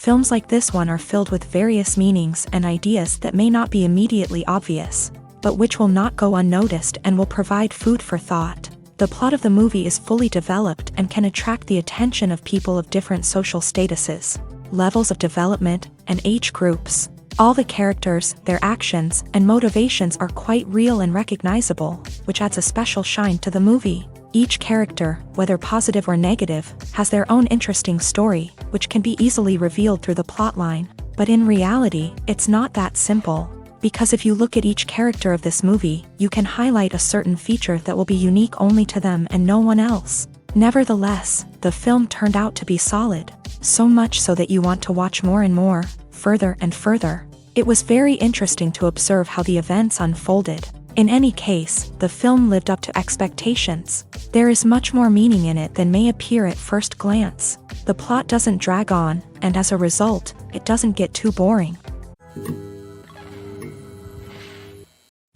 Films like this one are filled with various meanings and ideas that may not be immediately obvious, but which will not go unnoticed and will provide food for thought. The plot of the movie is fully developed and can attract the attention of people of different social statuses, levels of development, and age groups. All the characters, their actions, and motivations are quite real and recognizable, which adds a special shine to the movie. Each character, whether positive or negative, has their own interesting story, which can be easily revealed through the plotline. But in reality, it's not that simple. Because if you look at each character of this movie, you can highlight a certain feature that will be unique only to them and no one else. Nevertheless, the film turned out to be solid. So much so that you want to watch more and more, further and further. It was very interesting to observe how the events unfolded. In any case, the film lived up to expectations. There is much more meaning in it than may appear at first glance. The plot doesn't drag on, and as a result, it doesn't get too boring.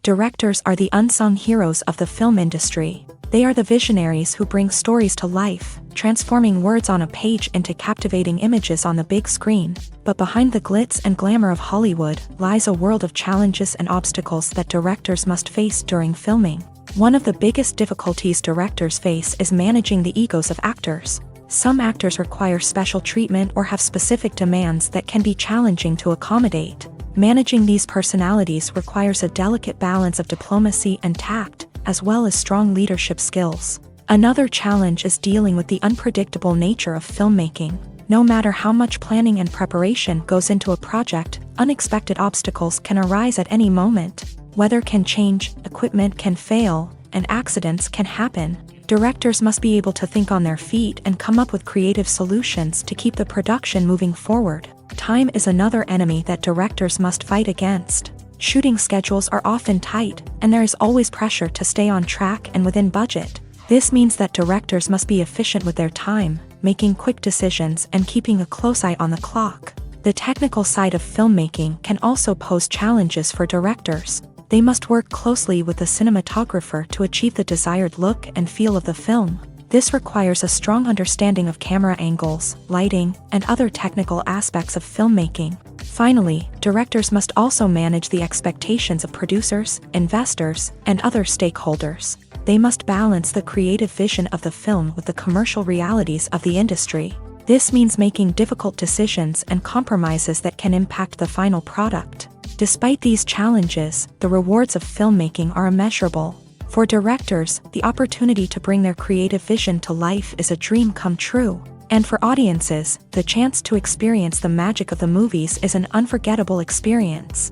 Directors are the unsung heroes of the film industry. They are the visionaries who bring stories to life, transforming words on a page into captivating images on the big screen. But behind the glitz and glamour of Hollywood lies a world of challenges and obstacles that directors must face during filming. One of the biggest difficulties directors face is managing the egos of actors. Some actors require special treatment or have specific demands that can be challenging to accommodate. Managing these personalities requires a delicate balance of diplomacy and tact, as well as strong leadership skills. Another challenge is dealing with the unpredictable nature of filmmaking. No matter how much planning and preparation goes into a project, unexpected obstacles can arise at any moment. Weather can change, equipment can fail, and accidents can happen. Directors must be able to think on their feet and come up with creative solutions to keep the production moving forward. Time is another enemy that directors must fight against. Shooting schedules are often tight, and there is always pressure to stay on track and within budget. This means that directors must be efficient with their time, making quick decisions and keeping a close eye on the clock. The technical side of filmmaking can also pose challenges for directors. They must work closely with the cinematographer to achieve the desired look and feel of the film. This requires a strong understanding of camera angles, lighting, and other technical aspects of filmmaking. Finally, directors must also manage the expectations of producers, investors, and other stakeholders. They must balance the creative vision of the film with the commercial realities of the industry. This means making difficult decisions and compromises that can impact the final product. Despite these challenges, the rewards of filmmaking are immeasurable. For directors, the opportunity to bring their creative vision to life is a dream come true. And for audiences, the chance to experience the magic of the movies is an unforgettable experience.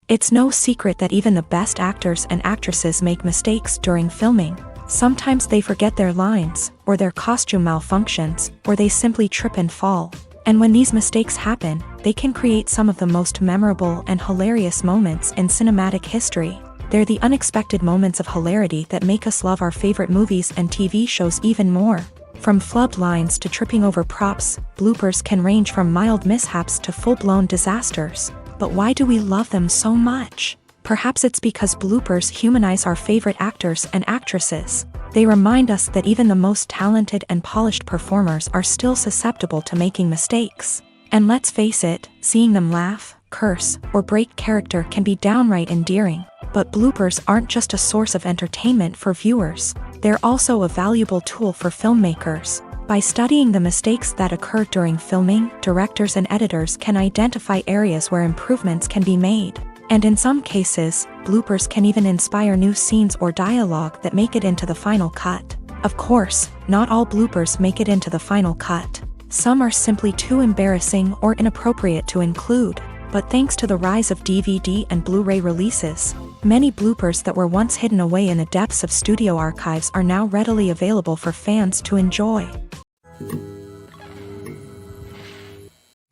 It's no secret that even the best actors and actresses make mistakes during filming. Sometimes they forget their lines, or their costume malfunctions, or they simply trip and fall. And when these mistakes happen, they can create some of the most memorable and hilarious moments in cinematic history. They're the unexpected moments of hilarity that make us love our favorite movies and TV shows even more. From flubbed lines to tripping over props, bloopers can range from mild mishaps to full-blown disasters. But why do we love them so much? Perhaps it's because bloopers humanize our favorite actors and actresses. They remind us that even the most talented and polished performers are still susceptible to making mistakes. And let's face it, seeing them laugh, curse, or break character can be downright endearing. But bloopers aren't just a source of entertainment for viewers. They're also a valuable tool for filmmakers. By studying the mistakes that occur during filming, directors and editors can identify areas where improvements can be made. And in some cases, bloopers can even inspire new scenes or dialogue that make it into the final cut. Of course, not all bloopers make it into the final cut. Some are simply too embarrassing or inappropriate to include. But thanks to the rise of DVD and Blu-ray releases, many bloopers that were once hidden away in the depths of studio archives are now readily available for fans to enjoy.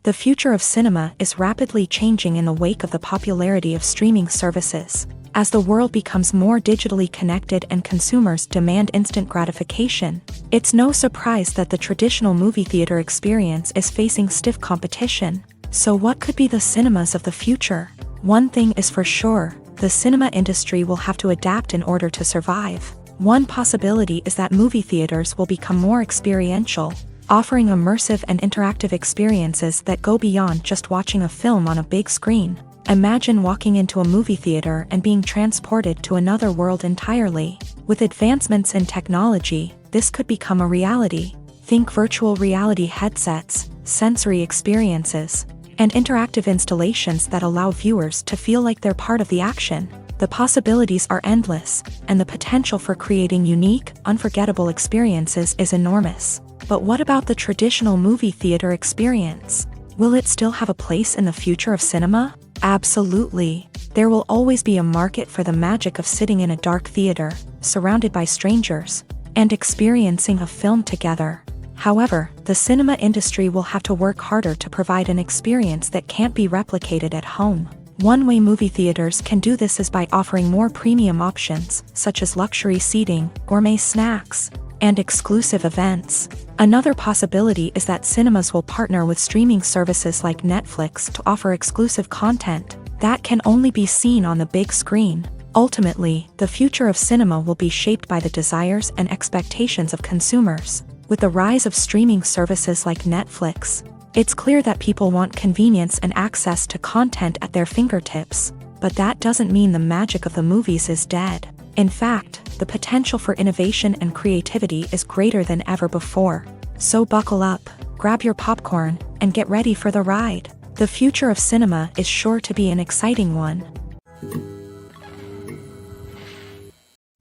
The future of cinema is rapidly changing in the wake of the popularity of streaming services. As the world becomes more digitally connected and consumers demand instant gratification, it's no surprise that the traditional movie theater experience is facing stiff competition. So what could be the cinemas of the future? One thing is for sure, the cinema industry will have to adapt in order to survive. One possibility is that movie theaters will become more experiential. offering immersive and interactive experiences that go beyond just watching a film on a big screen. Imagine walking into a movie theater and being transported to another world entirely. With advancements in technology, this could become a reality. Think virtual reality headsets, sensory experiences, and interactive installations that allow viewers to feel like they're part of the action. The possibilities are endless, and the potential for creating unique, unforgettable experiences is enormous. But what about the traditional movie theater experience? Will it still have a place in the future of cinema? Absolutely. There will always be a market for the magic of sitting in a dark theater, surrounded by strangers, and experiencing a film together. However, the cinema industry will have to work harder to provide an experience that can't be replicated at home. One way movie theaters can do this is by offering more premium options, such as luxury seating, gourmet snacks, and exclusive events. Another possibility is that cinemas will partner with streaming services like Netflix to offer exclusive content that can only be seen on the big screen. Ultimately, the future of cinema will be shaped by the desires and expectations of consumers. With the rise of streaming services like Netflix, it's clear that people want convenience and access to content at their fingertips. But that doesn't mean the magic of the movies is dead. In fact, the potential for innovation and creativity is greater than ever before. So buckle up, grab your popcorn, and get ready for the ride. The future of cinema is sure to be an exciting one.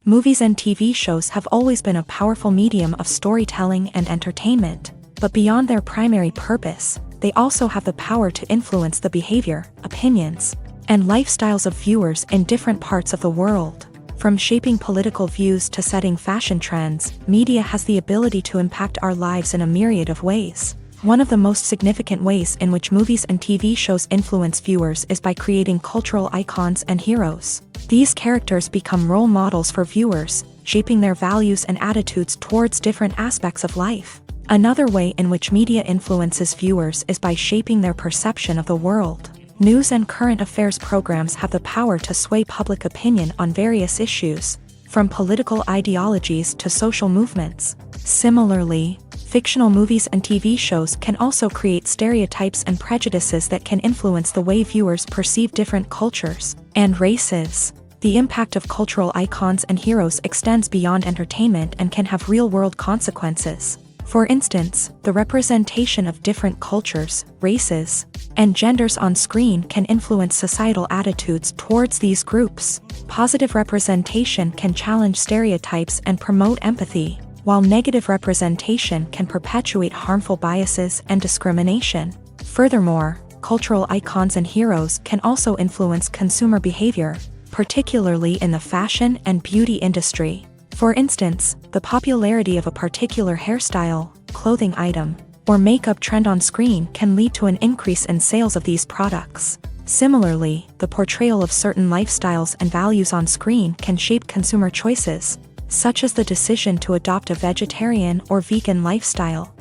Movies and TV shows have always been a powerful medium of storytelling and entertainment. But beyond their primary purpose, they also have the power to influence the behavior, opinions, and lifestyles of viewers in different parts of the world. From shaping political views to setting fashion trends, media has the ability to impact our lives in a myriad of ways. One of the most significant ways in which movies and TV shows influence viewers is by creating cultural icons and heroes. These characters become role models for viewers, shaping their values and attitudes towards different aspects of life. Another way in which media influences viewers is by shaping their perception of the world. News and current affairs programs have the power to sway public opinion on various issues, from political ideologies to social movements. Similarly, fictional movies and TV shows can also create stereotypes and prejudices that can influence the way viewers perceive different cultures and races. The impact of cultural icons and heroes extends beyond entertainment and can have real-world consequences. For instance, the representation of different cultures, races, and genders on screen can influence societal attitudes towards these groups. Positive representation can challenge stereotypes and promote empathy, while negative representation can perpetuate harmful biases and discrimination. Furthermore, cultural icons and heroes can also influence consumer behavior, particularly in the fashion and beauty industry. For instance, the popularity of a particular hairstyle, clothing item, or makeup trend on screen can lead to an increase in sales of these products. Similarly, the portrayal of certain lifestyles and values on screen can shape consumer choices, such as the decision to adopt a vegetarian or vegan lifestyle.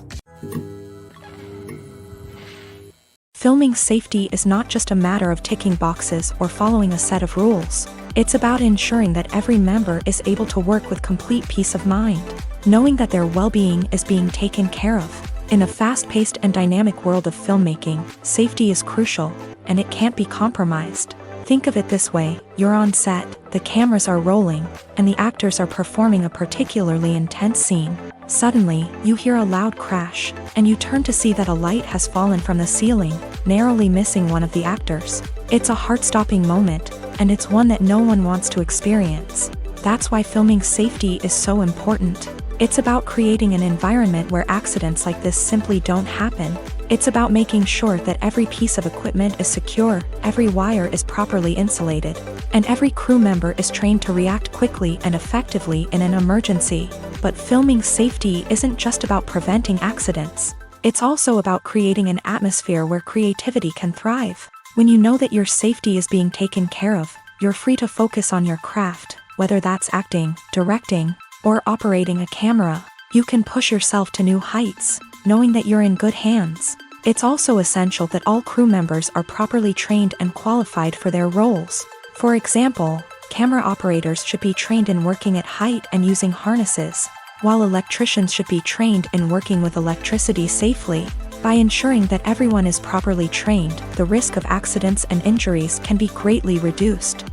Filming safety is not just a matter of ticking boxes or following a set of rules. It's about ensuring that every member is able to work with complete peace of mind, knowing that their well-being is being taken care of. In a fast-paced and dynamic world of filmmaking, safety is crucial, and it can't be compromised. Think of it this way: you're on set, the cameras are rolling, and the actors are performing a particularly intense scene. Suddenly, you hear a loud crash, and you turn to see that a light has fallen from the ceiling, narrowly missing one of the actors. It's a heart-stopping moment, and it's one that no one wants to experience. That's why filming safety is so important. It's about creating an environment where accidents like this simply don't happen. It's about making sure that every piece of equipment is secure, every wire is properly insulated, and every crew member is trained to react quickly and effectively in an emergency. But filming safety isn't just about preventing accidents. It's also about creating an atmosphere where creativity can thrive. When you know that your safety is being taken care of, you're free to focus on your craft, whether that's acting, directing, or operating a camera. You can push yourself to new heights, knowing that you're in good hands. It's also essential that all crew members are properly trained and qualified for their roles. For example, camera operators should be trained in working at height and using harnesses, while electricians should be trained in working with electricity safely. By ensuring that everyone is properly trained, the risk of accidents and injuries can be greatly reduced.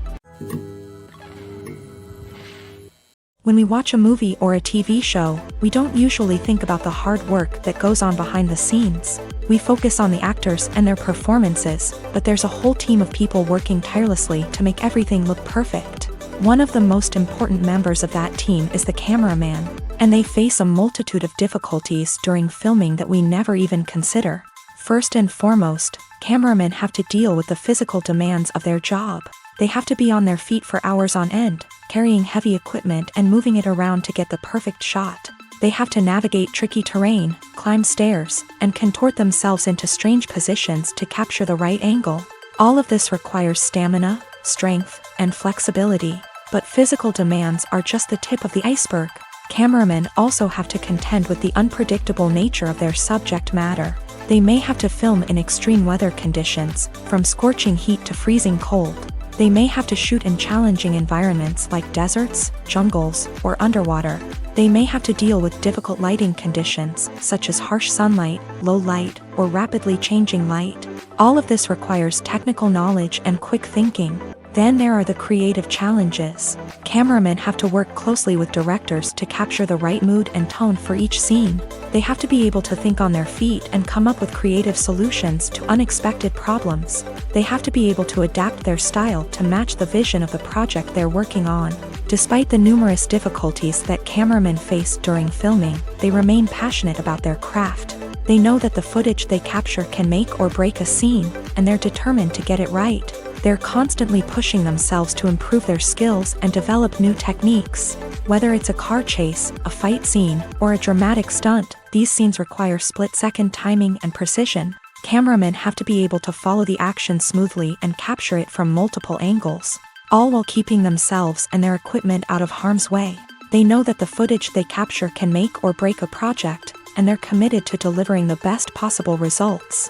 When we watch a movie or a TV show, we don't usually think about the hard work that goes on behind the scenes. We focus on the actors and their performances, but there's a whole team of people working tirelessly to make everything look perfect. One of the most important members of that team is the cameraman, and they face a multitude of difficulties during filming that we never even consider. First and foremost, cameramen have to deal with the physical demands of their job. They have to be on their feet for hours on end, carrying heavy equipment and moving it around to get the perfect shot. They have to navigate tricky terrain, climb stairs, and contort themselves into strange positions to capture the right angle. All of this requires stamina, strength, and flexibility. But physical demands are just the tip of the iceberg. Cameramen also have to contend with the unpredictable nature of their subject matter. They may have to film in extreme weather conditions, from scorching heat to freezing cold. They may have to shoot in challenging environments like deserts, jungles, or underwater. They may have to deal with difficult lighting conditions, such as harsh sunlight, low light, or rapidly changing light. All of this requires technical knowledge and quick thinking. Then there are the creative challenges. Cameramen have to work closely with directors to capture the right mood and tone for each scene. They have to be able to think on their feet and come up with creative solutions to unexpected problems. They have to be able to adapt their style to match the vision of the project they're working on. Despite the numerous difficulties that cameramen face during filming, they remain passionate about their craft. They know that the footage they capture can make or break a scene, and they're determined to get it right. They're constantly pushing themselves to improve their skills and develop new techniques. Whether it's a car chase, a fight scene, or a dramatic stunt, these scenes require split-second timing and precision. Cameramen have to be able to follow the action smoothly and capture it from multiple angles, all while keeping themselves and their equipment out of harm's way. They know that the footage they capture can make or break a project, and they're committed to delivering the best possible results.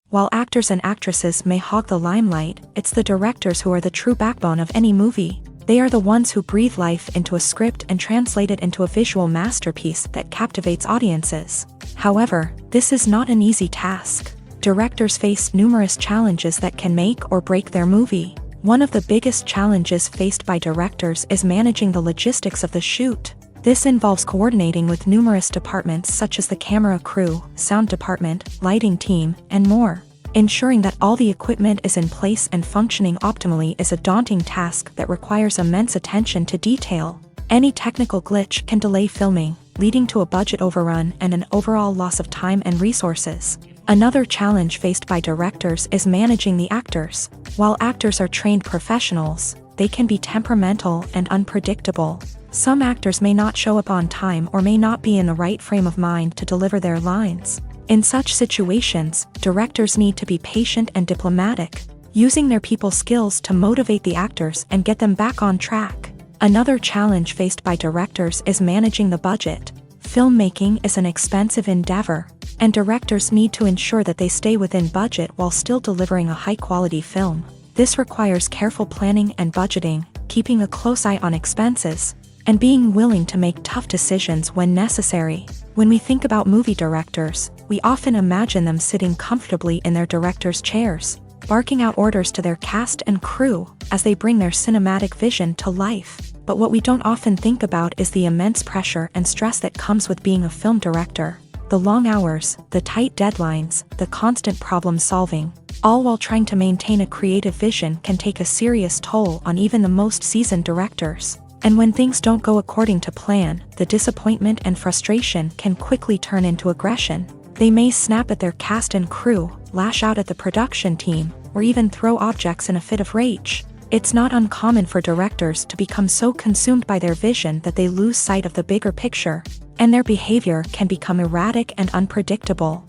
While actors and actresses may hog the limelight, it's the directors who are the true backbone of any movie. They are the ones who breathe life into a script and translate it into a visual masterpiece that captivates audiences. However, this is not an easy task. Directors face numerous challenges that can make or break their movie. One of the biggest challenges faced by directors is managing the logistics of the shoot. This involves coordinating with numerous departments such as the camera crew, sound department, lighting team, and more. Ensuring that all the equipment is in place and functioning optimally is a daunting task that requires immense attention to detail. Any technical glitch can delay filming, leading to a budget overrun and an overall loss of time and resources. Another challenge faced by directors is managing the actors. While actors are trained professionals, they can be temperamental and unpredictable. Some actors may not show up on time or may not be in the right frame of mind to deliver their lines. In such situations, directors need to be patient and diplomatic, using their people skills to motivate the actors and get them back on track. Another challenge faced by directors is managing the budget. Filmmaking is an expensive endeavor, and directors need to ensure that they stay within budget while still delivering a high-quality film. This requires careful planning and budgeting, keeping a close eye on expenses, and being willing to make tough decisions when necessary. When we think about movie directors, we often imagine them sitting comfortably in their director's chairs, barking out orders to their cast and crew as they bring their cinematic vision to life. But what we don't often think about is the immense pressure and stress that comes with being a film director. The long hours, the tight deadlines, the constant problem solving, all while trying to maintain a creative vision can take a serious toll on even the most seasoned directors. And when things don't go according to plan, the disappointment and frustration can quickly turn into aggression. They may snap at their cast and crew, lash out at the production team, or even throw objects in a fit of rage. It's not uncommon for directors to become so consumed by their vision that they lose sight of the bigger picture, and their behavior can become erratic and unpredictable.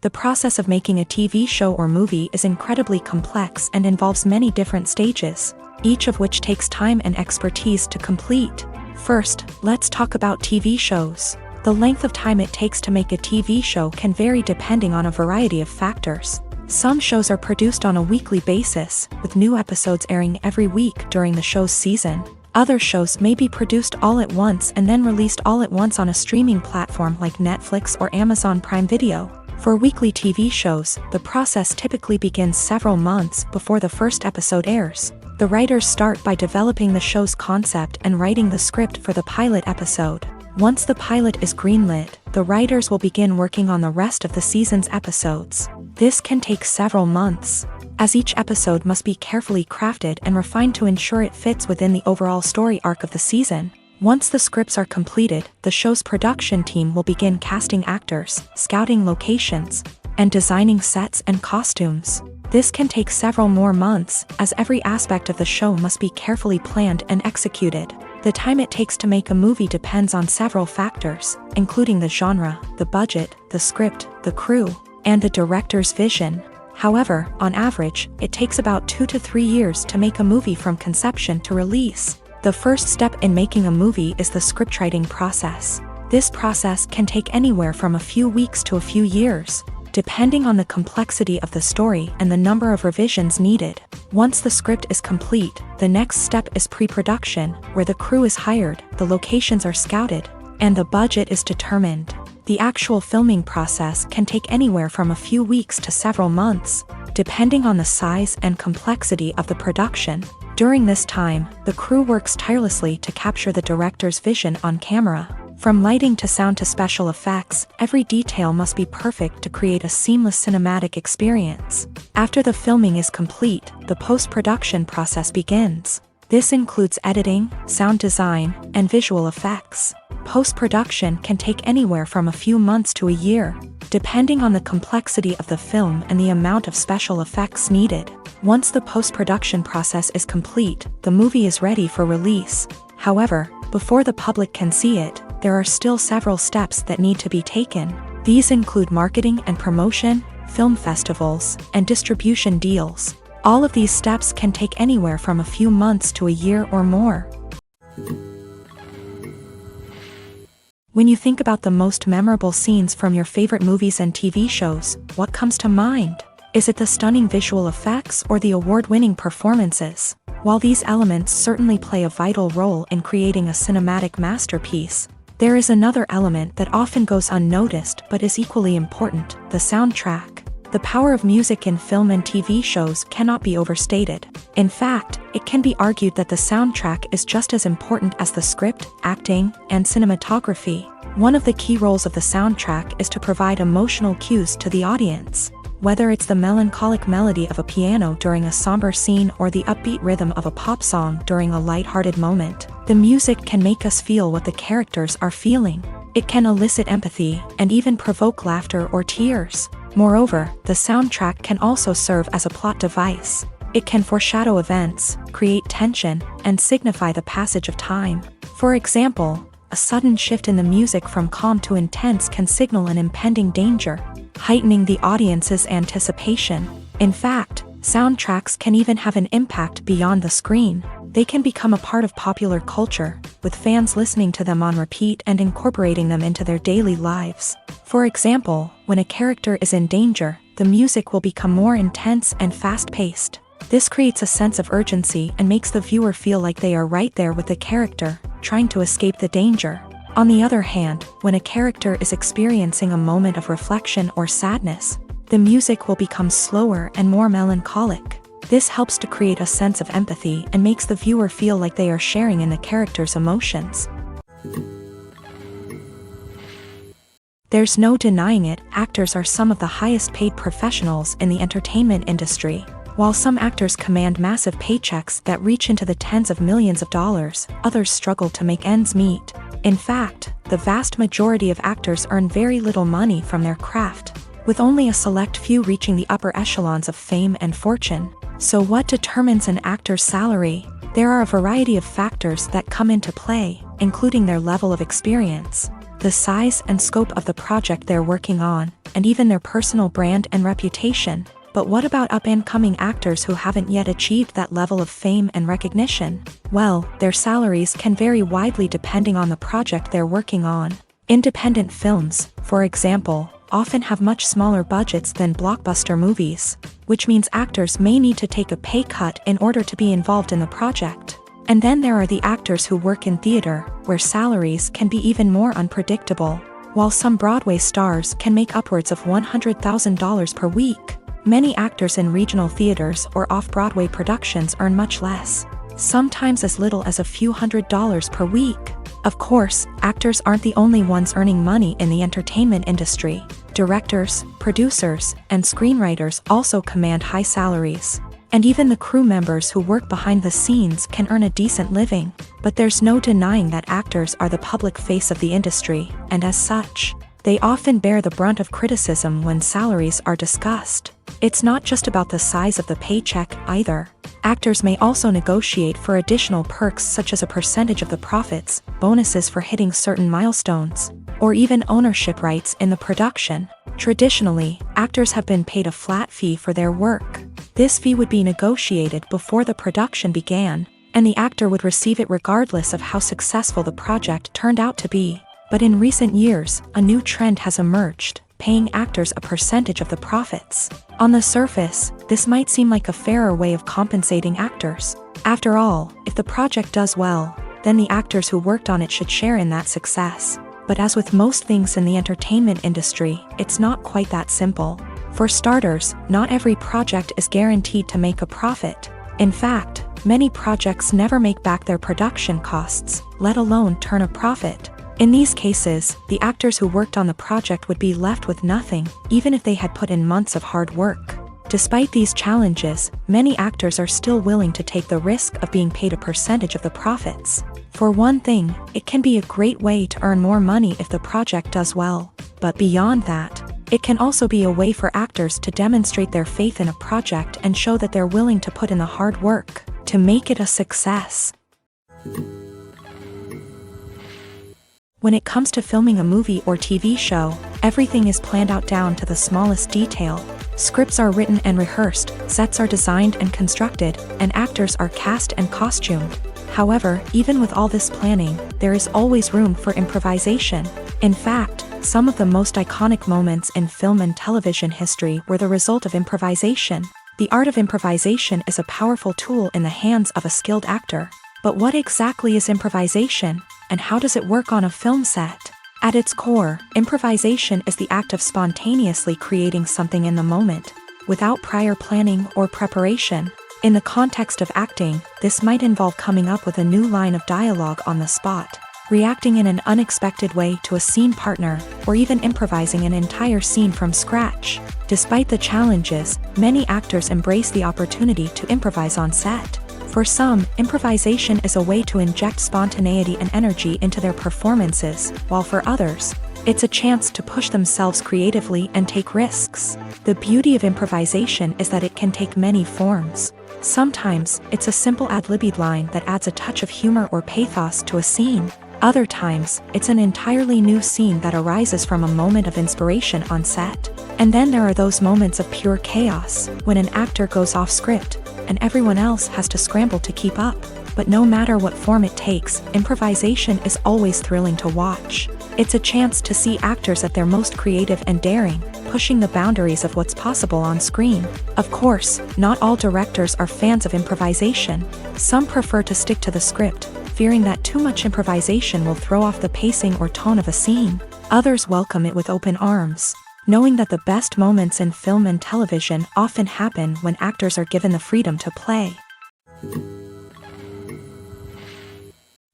The process of making a TV show or movie is incredibly complex and involves many different stages, each of which takes time and expertise to complete. First, let's talk about TV shows. The length of time it takes to make a TV show can vary depending on a variety of factors. Some shows are produced on a weekly basis, with new episodes airing every week during the show's season. Other shows may be produced all at once and then released all at once on a streaming platform like Netflix or Amazon Prime Video. For weekly TV shows, the process typically begins several months before the first episode airs. The writers start by developing the show's concept and writing the script for the pilot episode. Once the pilot is greenlit, the writers will begin working on the rest of the season's episodes. This can take several months, as each episode must be carefully crafted and refined to ensure it fits within the overall story arc of the season. Once the scripts are completed, the show's production team will begin casting actors, scouting locations, and designing sets and costumes. This can take several more months, as every aspect of the show must be carefully planned and executed. The time it takes to make a movie depends on several factors, including the genre, the budget, the script, the crew, and the director's vision. However, on average, it takes about 2 to 3 years to make a movie from conception to release. The first step in making a movie is the scriptwriting process. This process can take anywhere from a few weeks to a few years, depending on the complexity of the story and the number of revisions needed. Once the script is complete, the next step is pre-production, where the crew is hired, the locations are scouted, and the budget is determined. The actual filming process can take anywhere from a few weeks to several months, depending on the size and complexity of the production. During this time, the crew works tirelessly to capture the director's vision on camera. From lighting to sound to special effects, every detail must be perfect to create a seamless cinematic experience. After the filming is complete, the post-production process begins. This includes editing, sound design, and visual effects. Post-production can take anywhere from a few months to a year, depending on the complexity of the film and the amount of special effects needed. Once the post-production process is complete, the movie is ready for release. However, before the public can see it, there are still several steps that need to be taken. These include marketing and promotion, film festivals, and distribution deals. All of these steps can take anywhere from a few months to a year or more. When you think about the most memorable scenes from your favorite movies and TV shows, what comes to mind? Is it the stunning visual effects or the award-winning performances? While these elements certainly play a vital role in creating a cinematic masterpiece, there is another element that often goes unnoticed but is equally important: the soundtrack. The power of music in film and TV shows cannot be overstated. In fact, it can be argued that the soundtrack is just as important as the script, acting, and cinematography. One of the key roles of the soundtrack is to provide emotional cues to the audience. Whether it's the melancholic melody of a piano during a somber scene or the upbeat rhythm of a pop song during a light-hearted moment, the music can make us feel what the characters are feeling. It can elicit empathy and even provoke laughter or tears. Moreover, the soundtrack can also serve as a plot device. It can foreshadow events, create tension, and signify the passage of time. For example, a sudden shift in the music from calm to intense can signal an impending danger, heightening the audience's anticipation. In fact, soundtracks can even have an impact beyond the screen. They can become a part of popular culture, with fans listening to them on repeat and incorporating them into their daily lives. For example, when a character is in danger, the music will become more intense and fast-paced. This creates a sense of urgency and makes the viewer feel like they are right there with the character, trying to escape the danger. On the other hand, when a character is experiencing a moment of reflection or sadness, the music will become slower and more melancholic. This helps to create a sense of empathy and makes the viewer feel like they are sharing in the character's emotions. There's no denying it, actors are some of the highest paid professionals in the entertainment industry. While some actors command massive paychecks that reach into the tens of millions of dollars, others struggle to make ends meet. In fact, the vast majority of actors earn very little money from their craft, with only a select few reaching the upper echelons of fame and fortune. So what determines an actor's salary? There are a variety of factors that come into play, including their level of experience, the size and scope of the project they're working on, and even their personal brand and reputation. But what about up-and-coming actors who haven't yet achieved that level of fame and recognition? Well, their salaries can vary widely depending on the project they're working on. Independent films, for example, often have much smaller budgets than blockbuster movies, which means actors may need to take a pay cut in order to be involved in the project. And then there are the actors who work in theater, where salaries can be even more unpredictable. While some Broadway stars can make upwards of $100,000 per week, many actors in regional theaters or off-Broadway productions earn much less, sometimes as little as a few $100s per week. Of course, actors aren't the only ones earning money in the entertainment industry. Directors, producers, and screenwriters also command high salaries. And even the crew members who work behind the scenes can earn a decent living. But there's no denying that actors are the public face of the industry, and as such, they often bear the brunt of criticism when salaries are discussed. It's not just about the size of the paycheck, either. Actors may also negotiate for additional perks such as a percentage of the profits, bonuses for hitting certain milestones, or even ownership rights in the production. Traditionally, actors have been paid a flat fee for their work. This fee would be negotiated before the production began, and the actor would receive it regardless of how successful the project turned out to be. But in recent years, a new trend has emerged, paying actors a percentage of the profits. On the surface, this might seem like a fairer way of compensating actors. After all, if the project does well, then the actors who worked on it should share in that success. But as with most things in the entertainment industry, it's not quite that simple. For starters, not every project is guaranteed to make a profit. In fact, many projects never make back their production costs, let alone turn a profit. In these cases, the actors who worked on the project would be left with nothing, even if they had put in months of hard work. Despite these challenges, many actors are still willing to take the risk of being paid a percentage of the profits. For one thing, it can be a great way to earn more money if the project does well. But beyond that, it can also be a way for actors to demonstrate their faith in a project and show that they're willing to put in the hard work to make it a success. When it comes to filming a movie or TV show, everything is planned out down to the smallest detail. Scripts are written and rehearsed, sets are designed and constructed, and actors are cast and costumed. However, even with all this planning, there is always room for improvisation. In fact, some of the most iconic moments in film and television history were the result of improvisation. The art of improvisation is a powerful tool in the hands of a skilled actor. But what exactly is improvisation, and how does it work on a film set? At its core, improvisation is the act of spontaneously creating something in the moment, without prior planning or preparation. In the context of acting, this might involve coming up with a new line of dialogue on the spot, reacting in an unexpected way to a scene partner, or even improvising an entire scene from scratch. Despite the challenges, many actors embrace the opportunity to improvise on set. For some, improvisation is a way to inject spontaneity and energy into their performances, while for others, it's a chance to push themselves creatively and take risks. The beauty of improvisation is that it can take many forms. Sometimes, it's a simple ad-libbed line that adds a touch of humor or pathos to a scene. Other times, it's an entirely new scene that arises from a moment of inspiration on set. And then there are those moments of pure chaos, when an actor goes off script, and everyone else has to scramble to keep up. But no matter what form it takes, improvisation is always thrilling to watch. It's a chance to see actors at their most creative and daring, pushing the boundaries of what's possible on screen. Of course, not all directors are fans of improvisation. Some prefer to stick to the script, fearing that too much improvisation will throw off the pacing or tone of a scene. Others welcome it with open arms, knowing that the best moments in film and television often happen when actors are given the freedom to play.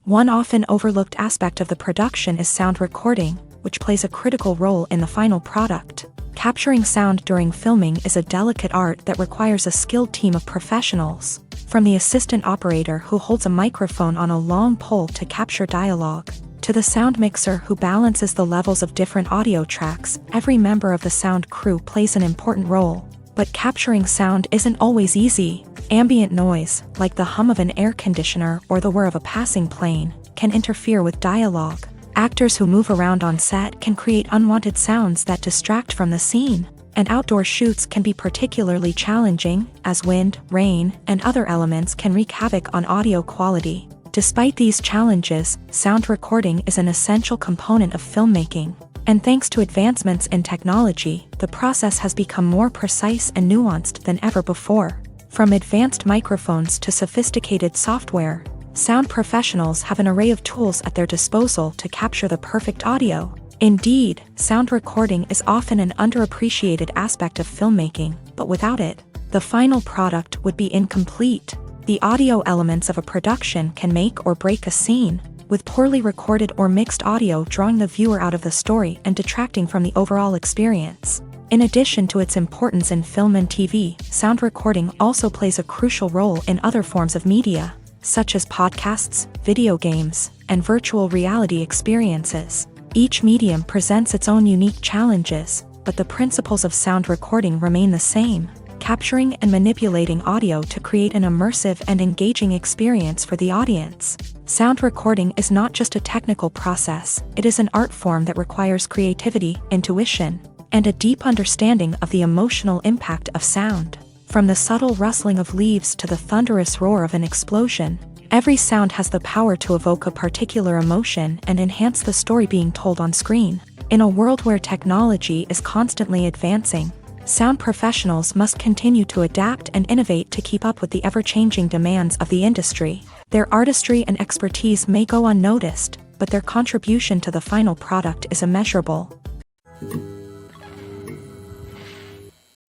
One often overlooked aspect of the production is sound recording, which plays a critical role in the final product. Capturing sound during filming is a delicate art that requires a skilled team of professionals. From the assistant operator who holds a microphone on a long pole to capture dialogue, to the sound mixer who balances the levels of different audio tracks, every member of the sound crew plays an important role. But capturing sound isn't always easy. Ambient noise, like the hum of an air conditioner or the whir of a passing plane, can interfere with dialogue. Actors who move around on set can create unwanted sounds that distract from the scene. And outdoor shoots can be particularly challenging, as wind, rain, and other elements can wreak havoc on audio quality. Despite these challenges, sound recording is an essential component of filmmaking. And thanks to advancements in technology, the process has become more precise and nuanced than ever before. From advanced microphones to sophisticated software, sound professionals have an array of tools at their disposal to capture the perfect audio. Indeed, sound recording is often an underappreciated aspect of filmmaking, but without it, the final product would be incomplete. The audio elements of a production can make or break a scene, with poorly recorded or mixed audio drawing the viewer out of the story and detracting from the overall experience. In addition to its importance in film and TV, sound recording also plays a crucial role in other forms of media, such as podcasts, video games, and virtual reality experiences. Each medium presents its own unique challenges, but the principles of sound recording remain the same, capturing and manipulating audio to create an immersive and engaging experience for the audience. Sound recording is not just a technical process, it is an art form that requires creativity, intuition, and a deep understanding of the emotional impact of sound. From the subtle rustling of leaves to the thunderous roar of an explosion, every sound has the power to evoke a particular emotion and enhance the story being told on screen. In a world where technology is constantly advancing, sound professionals must continue to adapt and innovate to keep up with the ever-changing demands of the industry. Their artistry and expertise may go unnoticed, but their contribution to the final product is immeasurable.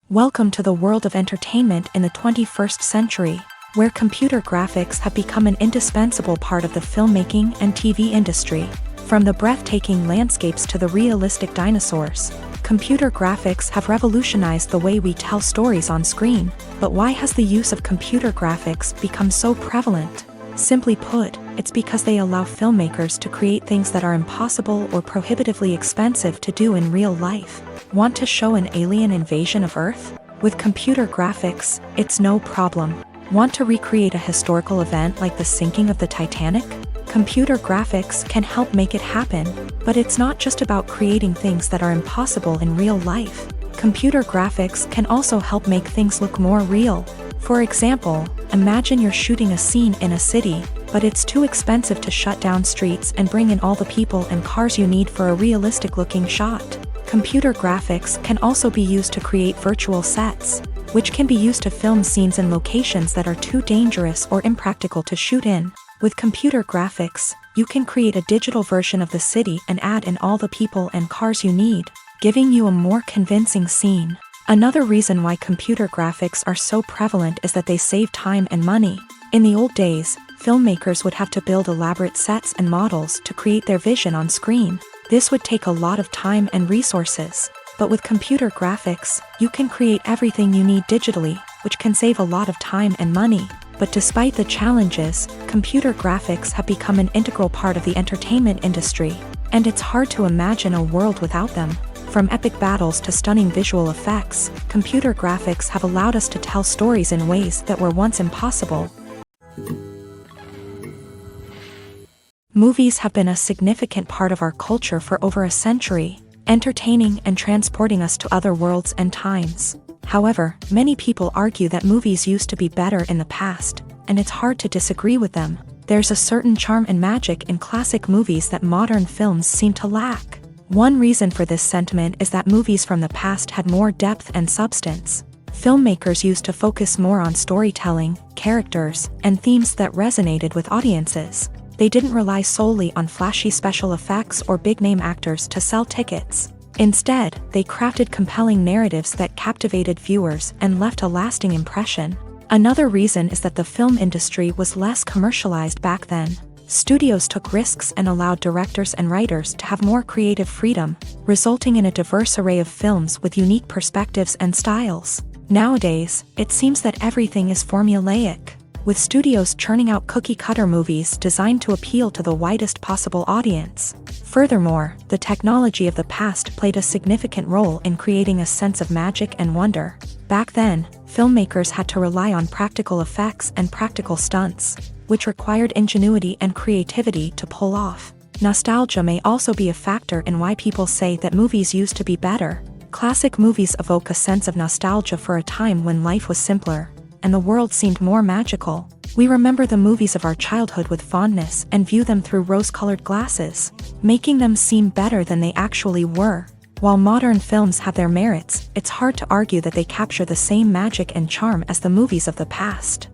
Welcome to the world of entertainment in the 21st century, where computer graphics have become an indispensable part of the filmmaking and TV industry. From the breathtaking landscapes to the realistic dinosaurs, computer graphics have revolutionized the way we tell stories on screen. But why has the use of computer graphics become so prevalent? Simply put, it's because they allow filmmakers to create things that are impossible or prohibitively expensive to do in real life. Want to show an alien invasion of Earth? With computer graphics, it's no problem. Want to recreate a historical event like the sinking of the Titanic? Computer graphics can help make it happen, but it's not just about creating things that are impossible in real life. Computer graphics can also help make things look more real. For example, imagine you're shooting a scene in a city, but it's too expensive to shut down streets and bring in all the people and cars you need for a realistic-looking shot. Computer graphics can also be used to create virtual sets, which can be used to film scenes in locations that are too dangerous or impractical to shoot in. With computer graphics, you can create a digital version of the city and add in all the people and cars you need, giving you a more convincing scene. Another reason why computer graphics are so prevalent is that they save time and money. In the old days, filmmakers would have to build elaborate sets and models to create their vision on screen. This would take a lot of time and resources. But with computer graphics, you can create everything you need digitally, which can save a lot of time and money. But despite the challenges, computer graphics have become an integral part of the entertainment industry, and it's hard to imagine a world without them. From epic battles to stunning visual effects, computer graphics have allowed us to tell stories in ways that were once impossible. Movies have been a significant part of our culture for over a century, entertaining and transporting us to other worlds and times. However, many people argue that movies used to be better in the past, and it's hard to disagree with them. There's a certain charm and magic in classic movies that modern films seem to lack. One reason for this sentiment is that movies from the past had more depth and substance. Filmmakers used to focus more on storytelling, characters, and themes that resonated with audiences. They didn't rely solely on flashy special effects or big-name actors to sell tickets. Instead, they crafted compelling narratives that captivated viewers and left a lasting impression. Another reason is that the film industry was less commercialized back then. Studios took risks and allowed directors and writers to have more creative freedom, resulting in a diverse array of films with unique perspectives and styles. Nowadays, it seems that everything is formulaic, with studios churning out cookie-cutter movies designed to appeal to the widest possible audience. Furthermore, the technology of the past played a significant role in creating a sense of magic and wonder. Back then, filmmakers had to rely on practical effects and practical stunts, which required ingenuity and creativity to pull off. Nostalgia may also be a factor in why people say that movies used to be better. Classic movies evoke a sense of nostalgia for a time when life was simpler, and the world seemed more magical. We remember the movies of our childhood with fondness and view them through rose-colored glasses, making them seem better than they actually were. While modern films have their merits, it's hard to argue that they capture the same magic and charm as the movies of the past.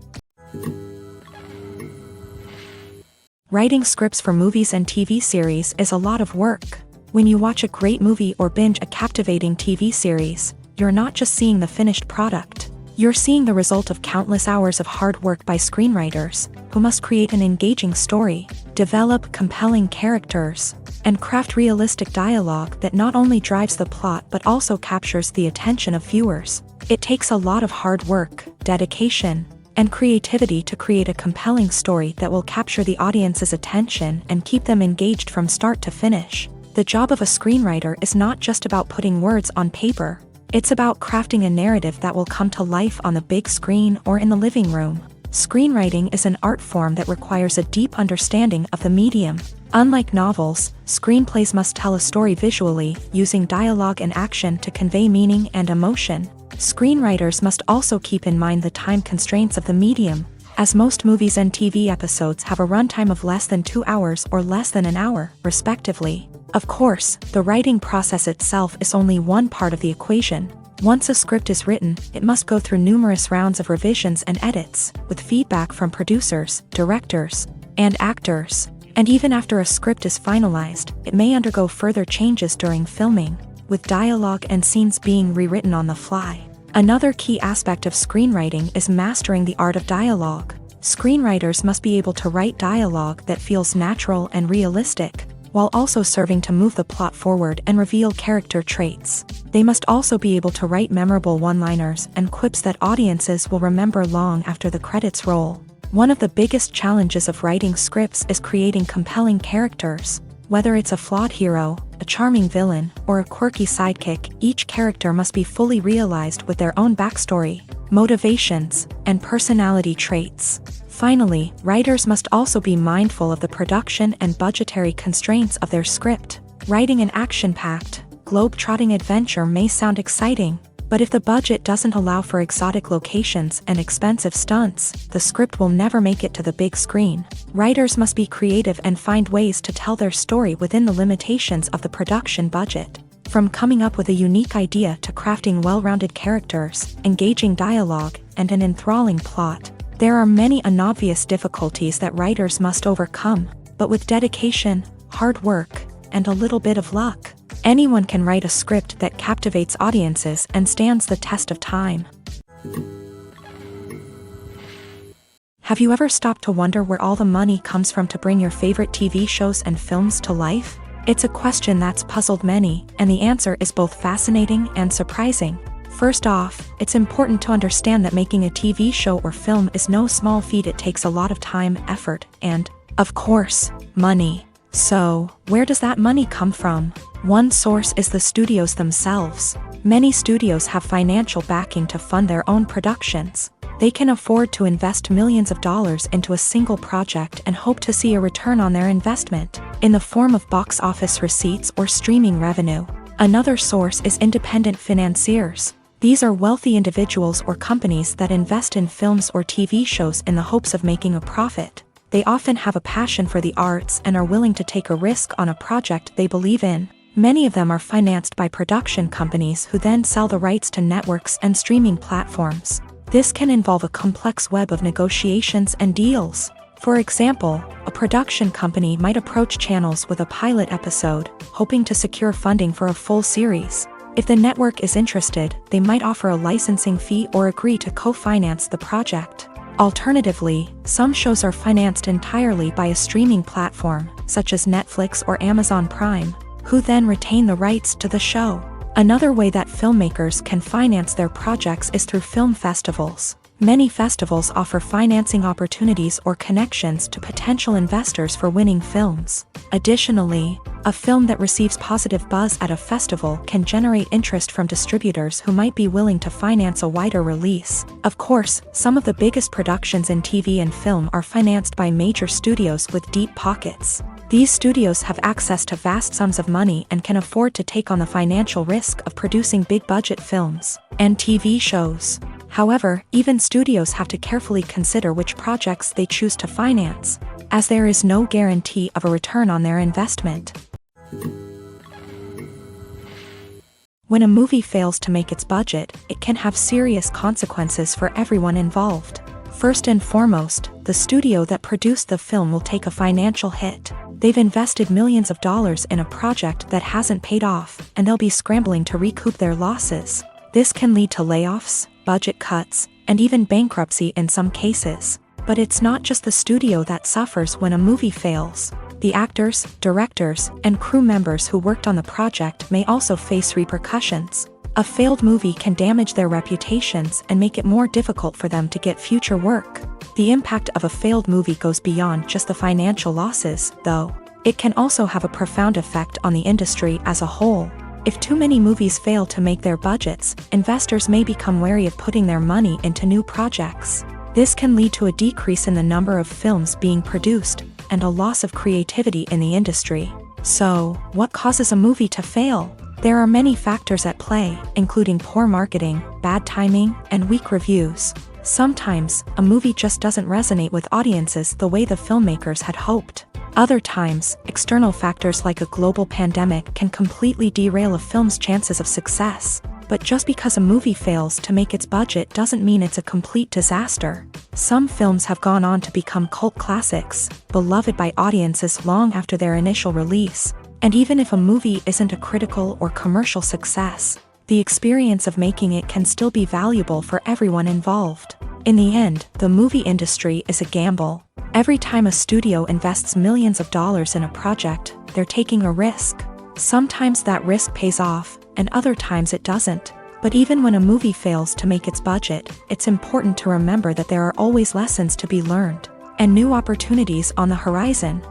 Writing scripts for movies and TV series is a lot of work. When you watch a great movie or binge a captivating TV series, you're not just seeing the finished product. You're seeing the result of countless hours of hard work by screenwriters, who must create an engaging story, develop compelling characters, and craft realistic dialogue that not only drives the plot but also captures the attention of viewers. It takes a lot of hard work, dedication, and creativity to create a compelling story that will capture the audience's attention and keep them engaged from start to finish. The job of a screenwriter is not just about putting words on paper. It's about crafting a narrative that will come to life on the big screen or in the living room. Screenwriting is an art form that requires a deep understanding of the medium. Unlike novels, screenplays must tell a story visually, using dialogue and action to convey meaning and emotion. Screenwriters must also keep in mind the time constraints of the medium, as most movies and TV episodes have a runtime of less than 2 hours or less than an hour, respectively. Of course, the writing process itself is only one part of the equation. Once a script is written, it must go through numerous rounds of revisions and edits, with feedback from producers, directors, and actors. And even after a script is finalized, it may undergo further changes during filming, with dialogue and scenes being rewritten on the fly. Another key aspect of screenwriting is mastering the art of dialogue. Screenwriters must be able to write dialogue that feels natural and realistic, while also serving to move the plot forward and reveal character traits. They must also be able to write memorable one-liners and quips that audiences will remember long after the credits roll. One of the biggest challenges of writing scripts is creating compelling characters. Whether it's a flawed hero, a charming villain, or a quirky sidekick, each character must be fully realized with their own backstory, motivations, and personality traits. Finally, writers must also be mindful of the production and budgetary constraints of their script. Writing an action-packed, globe-trotting adventure may sound exciting, but if the budget doesn't allow for exotic locations and expensive stunts, the script will never make it to the big screen. Writers must be creative and find ways to tell their story within the limitations of the production budget. From coming up with a unique idea to crafting well-rounded characters, engaging dialogue, and an enthralling plot, there are many unobvious difficulties that writers must overcome, but with dedication, hard work, and a little bit of luck, anyone can write a script that captivates audiences and stands the test of time. Have you ever stopped to wonder where all the money comes from to bring your favorite TV shows and films to life? It's a question that's puzzled many, and the answer is both fascinating and surprising. First off, it's important to understand that making a TV show or film is no small feat. It takes a lot of time, effort, and, of course, money. So, where does that money come from? One source is the studios themselves. Many studios have financial backing to fund their own productions. They can afford to invest millions of dollars into a single project and hope to see a return on their investment, in the form of box office receipts or streaming revenue. Another source is independent financiers. These are wealthy individuals or companies that invest in films or TV shows in the hopes of making a profit. They often have a passion for the arts and are willing to take a risk on a project they believe in. Many of them are financed by production companies who then sell the rights to networks and streaming platforms. This can involve a complex web of negotiations and deals. For example, a production company might approach channels with a pilot episode, hoping to secure funding for a full series. If the network is interested, they might offer a licensing fee or agree to co-finance the project. Alternatively, some shows are financed entirely by a streaming platform, such as Netflix or Amazon Prime, who then retain the rights to the show. Another way that filmmakers can finance their projects is through film festivals. Many festivals offer financing opportunities or connections to potential investors for winning films. Additionally, a film that receives positive buzz at a festival can generate interest from distributors who might be willing to finance a wider release. Of course, some of the biggest productions in TV and film are financed by major studios with deep pockets. These studios have access to vast sums of money and can afford to take on the financial risk of producing big-budget films and TV shows. However, even studios have to carefully consider which projects they choose to finance, as there is no guarantee of a return on their investment. When a movie fails to make its budget, it can have serious consequences for everyone involved. First and foremost, the studio that produced the film will take a financial hit. They've invested millions of dollars in a project that hasn't paid off, and they'll be scrambling to recoup their losses. This can lead to layoffs, budget cuts, and even bankruptcy in some cases. But it's not just the studio that suffers when a movie fails. The actors, directors, and crew members who worked on the project may also face repercussions. A failed movie can damage their reputations and make it more difficult for them to get future work. The impact of a failed movie goes beyond just the financial losses, though. It can also have a profound effect on the industry as a whole. If too many movies fail to make their budgets, investors may become wary of putting their money into new projects. This can lead to a decrease in the number of films being produced, and a loss of creativity in the industry. So, what causes a movie to fail? There are many factors at play, including poor marketing, bad timing, and weak reviews. Sometimes, a movie just doesn't resonate with audiences the way the filmmakers had hoped. Other times, external factors like a global pandemic can completely derail a film's chances of success. But just because a movie fails to make its budget doesn't mean it's a complete disaster. Some films have gone on to become cult classics, beloved by audiences long after their initial release. And even if a movie isn't a critical or commercial success, the experience of making it can still be valuable for everyone involved. In the end, the movie industry is a gamble. Every time a studio invests millions of dollars in a project, they're taking a risk. Sometimes that risk pays off, and other times it doesn't. But even when a movie fails to make its budget, it's important to remember that there are always lessons to be learned, and new opportunities on the horizon.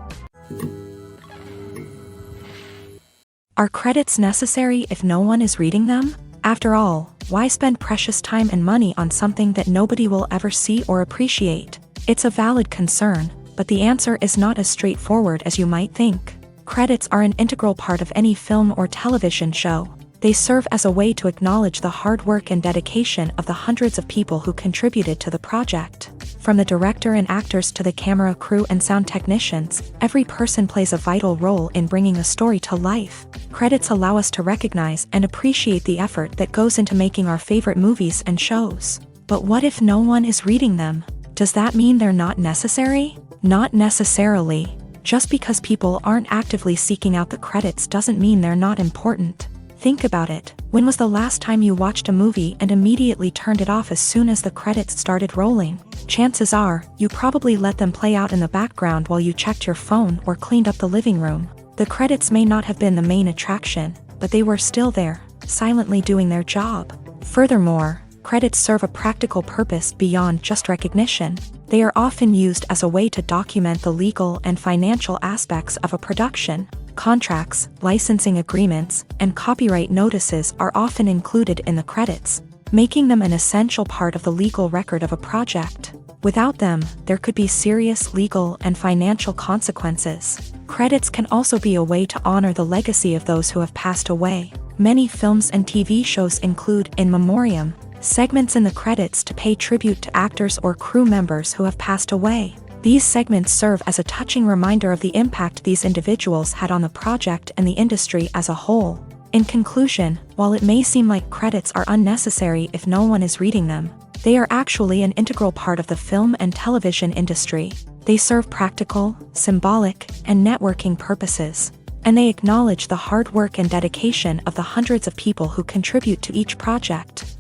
Are credits necessary if no one is reading them? After all, why spend precious time and money on something that nobody will ever see or appreciate? It's a valid concern, but the answer is not as straightforward as you might think. Credits are an integral part of any film or television show. They serve as a way to acknowledge the hard work and dedication of the hundreds of people who contributed to the project. From the director and actors to the camera crew and sound technicians, every person plays a vital role in bringing a story to life. Credits allow us to recognize and appreciate the effort that goes into making our favorite movies and shows. But what if no one is reading them? Does that mean they're not necessary? Not necessarily. Just because people aren't actively seeking out the credits doesn't mean they're not important. Think about it. When was the last time you watched a movie and immediately turned it off as soon as the credits started rolling? Chances are, you probably let them play out in the background while you checked your phone or cleaned up the living room. The credits may not have been the main attraction, but they were still there, silently doing their job. Furthermore, credits serve a practical purpose beyond just recognition. They are often used as a way to document the legal and financial aspects of a production. Contracts, licensing agreements, and copyright notices are often included in the credits, making them an essential part of the legal record of a project. Without them, there could be serious legal and financial consequences. Credits can also be a way to honor the legacy of those who have passed away. Many films and TV shows include in memoriam segments in the credits to pay tribute to actors or crew members who have passed away. These segments serve as a touching reminder of the impact these individuals had on the project and the industry as a whole. In conclusion, while it may seem like credits are unnecessary if no one is reading them, they are actually an integral part of the film and television industry. They serve practical, symbolic, and networking purposes, and they acknowledge the hard work and dedication of the hundreds of people who contribute to each project.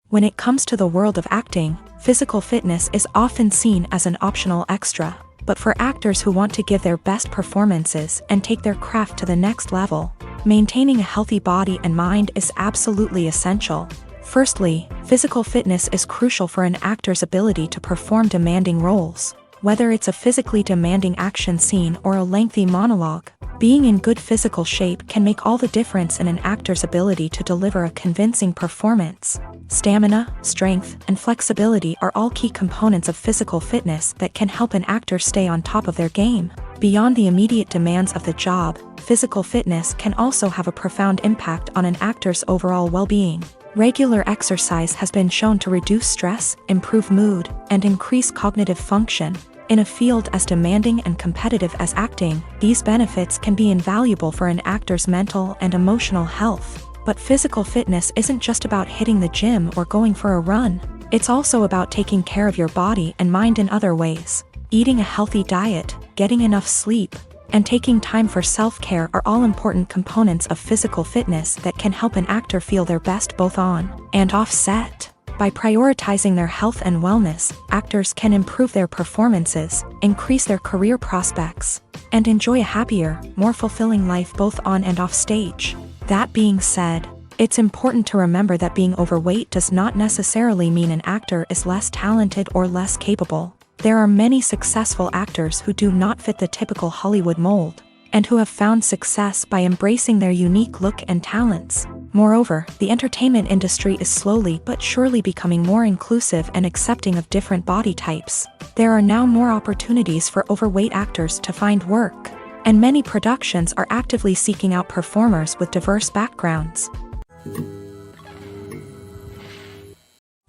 When it comes to the world of acting, physical fitness is often seen as an optional extra. But for actors who want to give their best performances and take their craft to the next level, maintaining a healthy body and mind is absolutely essential. Firstly, physical fitness is crucial for an actor's ability to perform demanding roles. Whether it's a physically demanding action scene or a lengthy monologue, being in good physical shape can make all the difference in an actor's ability to deliver a convincing performance. Stamina, strength, and flexibility are all key components of physical fitness that can help an actor stay on top of their game. Beyond the immediate demands of the job, physical fitness can also have a profound impact on an actor's overall well-being. Regular exercise has been shown to reduce stress, improve mood, and increase cognitive function. In a field as demanding and competitive as acting, these benefits can be invaluable for an actor's mental and emotional health. But physical fitness isn't just about hitting the gym or going for a run. It's also about taking care of your body and mind in other ways. Eating a healthy diet, getting enough sleep, and taking time for self-care are all important components of physical fitness that can help an actor feel their best both on and off set. By prioritizing their health and wellness, actors can improve their performances, increase their career prospects, and enjoy a happier, more fulfilling life both on and off stage. That being said, it's important to remember that being overweight does not necessarily mean an actor is less talented or less capable. There are many successful actors who do not fit the typical Hollywood mold, and who have found success by embracing their unique look and talents. Moreover, the entertainment industry is slowly but surely becoming more inclusive and accepting of different body types. There are now more opportunities for overweight actors to find work, and many productions are actively seeking out performers with diverse backgrounds.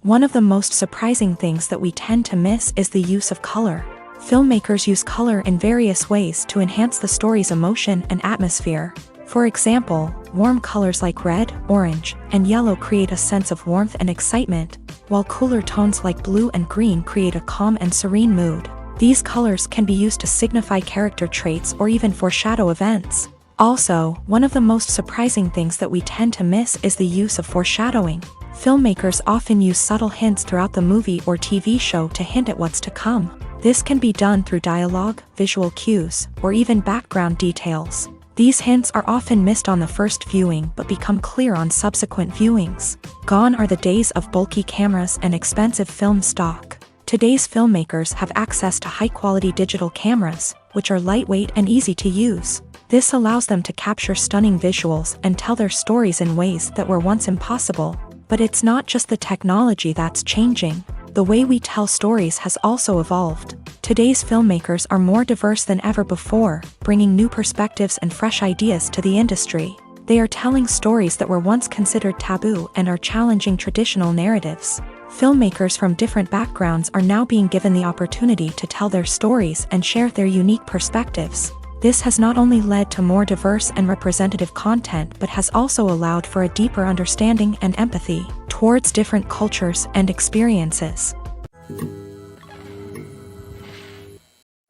One of the most surprising things that we tend to miss is the use of color. Filmmakers use color in various ways to enhance the story's emotion and atmosphere. For example, warm colors like red, orange, and yellow create a sense of warmth and excitement, while cooler tones like blue and green create a calm and serene mood. These colors can be used to signify character traits or even foreshadow events. Also, one of the most surprising things that we tend to miss is the use of foreshadowing. Filmmakers often use subtle hints throughout the movie or TV show to hint at what's to come. This can be done through dialogue, visual cues, or even background details. These hints are often missed on the first viewing but become clear on subsequent viewings. Gone are the days of bulky cameras and expensive film stock. Today's filmmakers have access to high-quality digital cameras, which are lightweight and easy to use. This allows them to capture stunning visuals and tell their stories in ways that were once impossible. But it's not just the technology that's changing. The way we tell stories has also evolved. Today's filmmakers are more diverse than ever before, bringing new perspectives and fresh ideas to the industry. They are telling stories that were once considered taboo and are challenging traditional narratives. Filmmakers from different backgrounds are now being given the opportunity to tell their stories and share their unique perspectives. This has not only led to more diverse and representative content but has also allowed for a deeper understanding and empathy towards different cultures and experiences.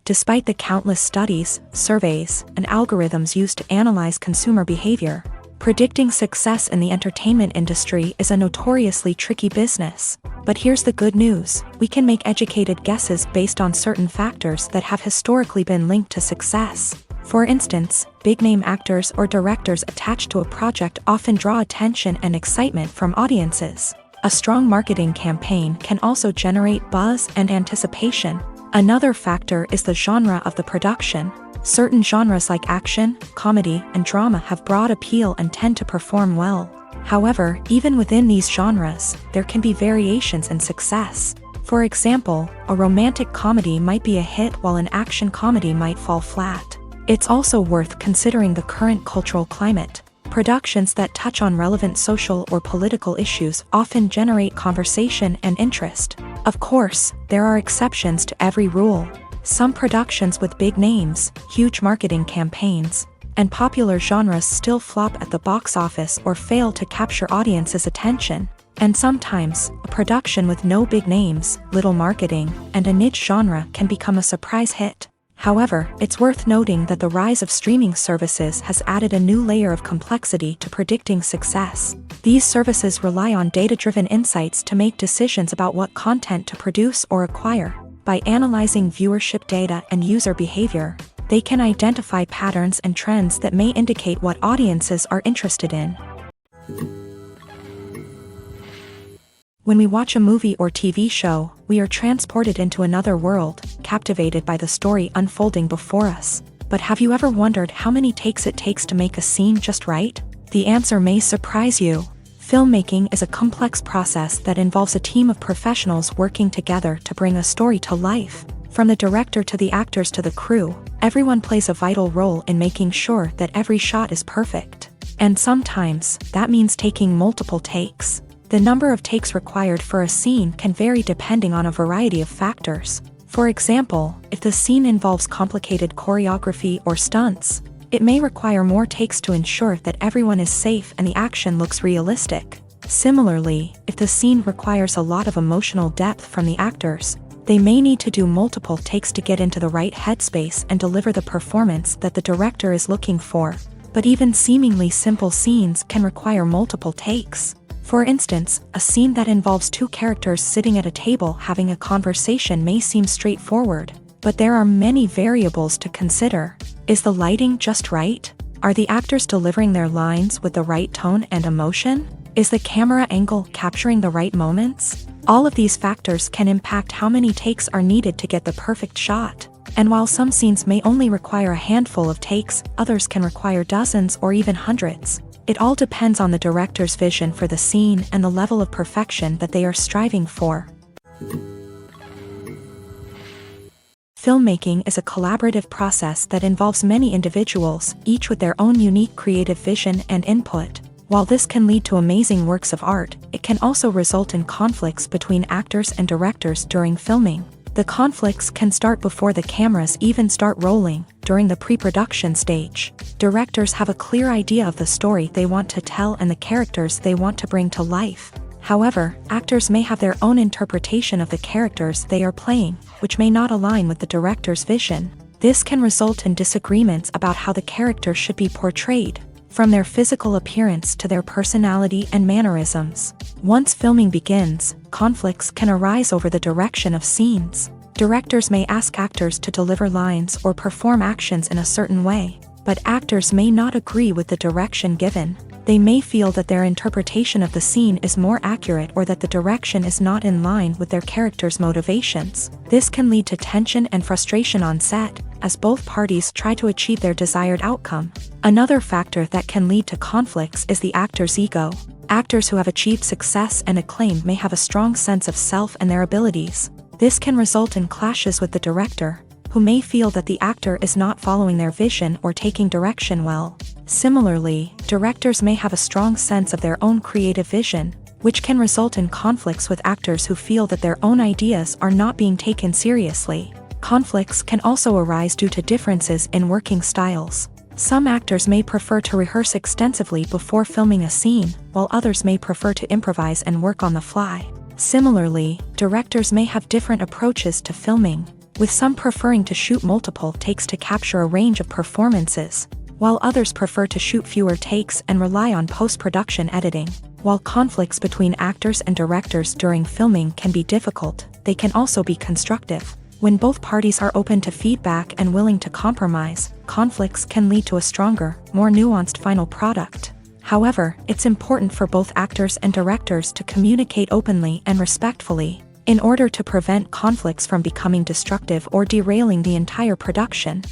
Despite the countless studies, surveys, and algorithms used to analyze consumer behavior, predicting success in the entertainment industry is a notoriously tricky business. But here's the good news: we can make educated guesses based on certain factors that have historically been linked to success. For instance, big-name actors or directors attached to a project often draw attention and excitement from audiences. A strong marketing campaign can also generate buzz and anticipation. Another factor is the genre of the production. Certain genres like action, comedy, and drama have broad appeal and tend to perform well. However, even within these genres, there can be variations in success. For example, a romantic comedy might be a hit while an action comedy might fall flat. It's also worth considering the current cultural climate. Productions that touch on relevant social or political issues often generate conversation and interest. Of course, there are exceptions to every rule. Some productions with big names, huge marketing campaigns, and popular genres still flop at the box office or fail to capture audiences' attention. And sometimes, a production with no big names, little marketing, and a niche genre can become a surprise hit. However, it's worth noting that the rise of streaming services has added a new layer of complexity to predicting success. These services rely on data-driven insights to make decisions about what content to produce or acquire. By analyzing viewership data and user behavior, they can identify patterns and trends that may indicate what audiences are interested in. When we watch a movie or TV show, we are transported into another world, captivated by the story unfolding before us. But have you ever wondered how many takes it takes to make a scene just right? The answer may surprise you. Filmmaking is a complex process that involves a team of professionals working together to bring a story to life. From the director to the actors to the crew, everyone plays a vital role in making sure that every shot is perfect. And sometimes, that means taking multiple takes. The number of takes required for a scene can vary depending on a variety of factors. For example, if the scene involves complicated choreography or stunts, it may require more takes to ensure that everyone is safe and the action looks realistic. Similarly, if the scene requires a lot of emotional depth from the actors, they may need to do multiple takes to get into the right headspace and deliver the performance that the director is looking for. But even seemingly simple scenes can require multiple takes. For instance, a scene that involves two characters sitting at a table having a conversation may seem straightforward, but there are many variables to consider. Is the lighting just right? Are the actors delivering their lines with the right tone and emotion? Is the camera angle capturing the right moments? All of these factors can impact how many takes are needed to get the perfect shot. And while some scenes may only require a handful of takes, others can require dozens or even hundreds. It all depends on the director's vision for the scene and the level of perfection that they are striving for. Filmmaking is a collaborative process that involves many individuals, each with their own unique creative vision and input. While this can lead to amazing works of art, it can also result in conflicts between actors and directors during filming. The conflicts can start before the cameras even start rolling, during the pre-production stage. Directors have a clear idea of the story they want to tell and the characters they want to bring to life. However, actors may have their own interpretation of the characters they are playing, which may not align with the director's vision. This can result in disagreements about how the character should be portrayed, from their physical appearance to their personality and mannerisms. Once filming begins, conflicts can arise over the direction of scenes. Directors may ask actors to deliver lines or perform actions in a certain way, but actors may not agree with the direction given. They may feel that their interpretation of the scene is more accurate or that the direction is not in line with their character's motivations. This can lead to tension and frustration on set, as both parties try to achieve their desired outcome. Another factor that can lead to conflicts is the actor's ego. Actors who have achieved success and acclaim may have a strong sense of self and their abilities. This can result in clashes with the director, who may feel that the actor is not following their vision or taking direction well. Similarly, directors may have a strong sense of their own creative vision, which can result in conflicts with actors who feel that their own ideas are not being taken seriously. Conflicts can also arise due to differences in working styles. Some actors may prefer to rehearse extensively before filming a scene, while others may prefer to improvise and work on the fly. Similarly, directors may have different approaches to filming, with some preferring to shoot multiple takes to capture a range of performances, while others prefer to shoot fewer takes and rely on post-production editing. While conflicts between actors and directors during filming can be difficult, they can also be constructive. When both parties are open to feedback and willing to compromise, conflicts can lead to a stronger, more nuanced final product. However, it's important for both actors and directors to communicate openly and respectfully, in order to prevent conflicts from becoming destructive or derailing the entire production.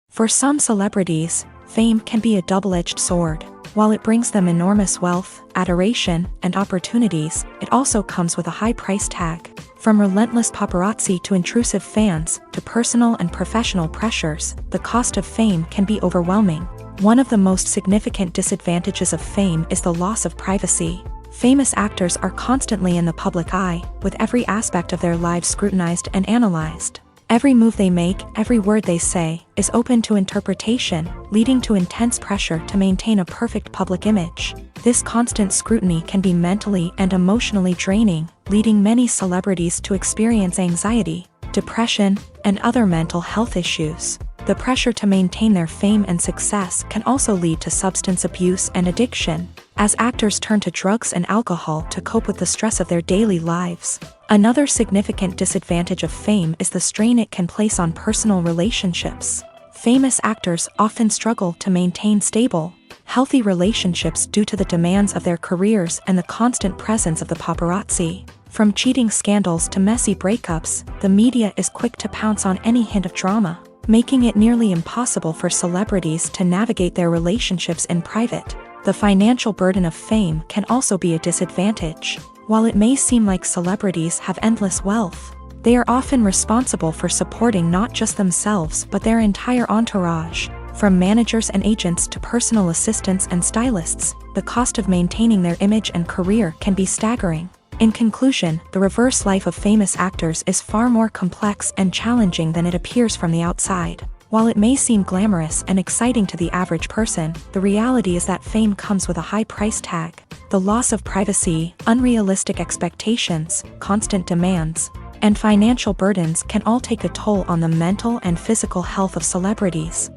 For some celebrities, fame can be a double-edged sword. While it brings them enormous wealth, adoration, and opportunities, it also comes with a high price tag. From relentless paparazzi to intrusive fans, to personal and professional pressures, the cost of fame can be overwhelming. One of the most significant disadvantages of fame is the loss of privacy. Famous actors are constantly in the public eye, with every aspect of their lives scrutinized and analyzed. Every move they make, every word they say, is open to interpretation, leading to intense pressure to maintain a perfect public image. This constant scrutiny can be mentally and emotionally draining, leading many celebrities to experience anxiety, depression, and other mental health issues. The pressure to maintain their fame and success can also lead to substance abuse and addiction, as actors turn to drugs and alcohol to cope with the stress of their daily lives. Another significant disadvantage of fame is the strain it can place on personal relationships. Famous actors often struggle to maintain stable, healthy relationships due to the demands of their careers and the constant presence of the paparazzi. From cheating scandals to messy breakups, the media is quick to pounce on any hint of drama, making it nearly impossible for celebrities to navigate their relationships in private. The financial burden of fame can also be a disadvantage. While it may seem like celebrities have endless wealth, they are often responsible for supporting not just themselves but their entire entourage. From managers and agents to personal assistants and stylists, the cost of maintaining their image and career can be staggering. In conclusion, the reverse life of famous actors is far more complex and challenging than it appears from the outside. While it may seem glamorous and exciting to the average person, the reality is that fame comes with a high price tag. The loss of privacy, unrealistic expectations, constant demands, and financial burdens can all take a toll on the mental and physical health of celebrities.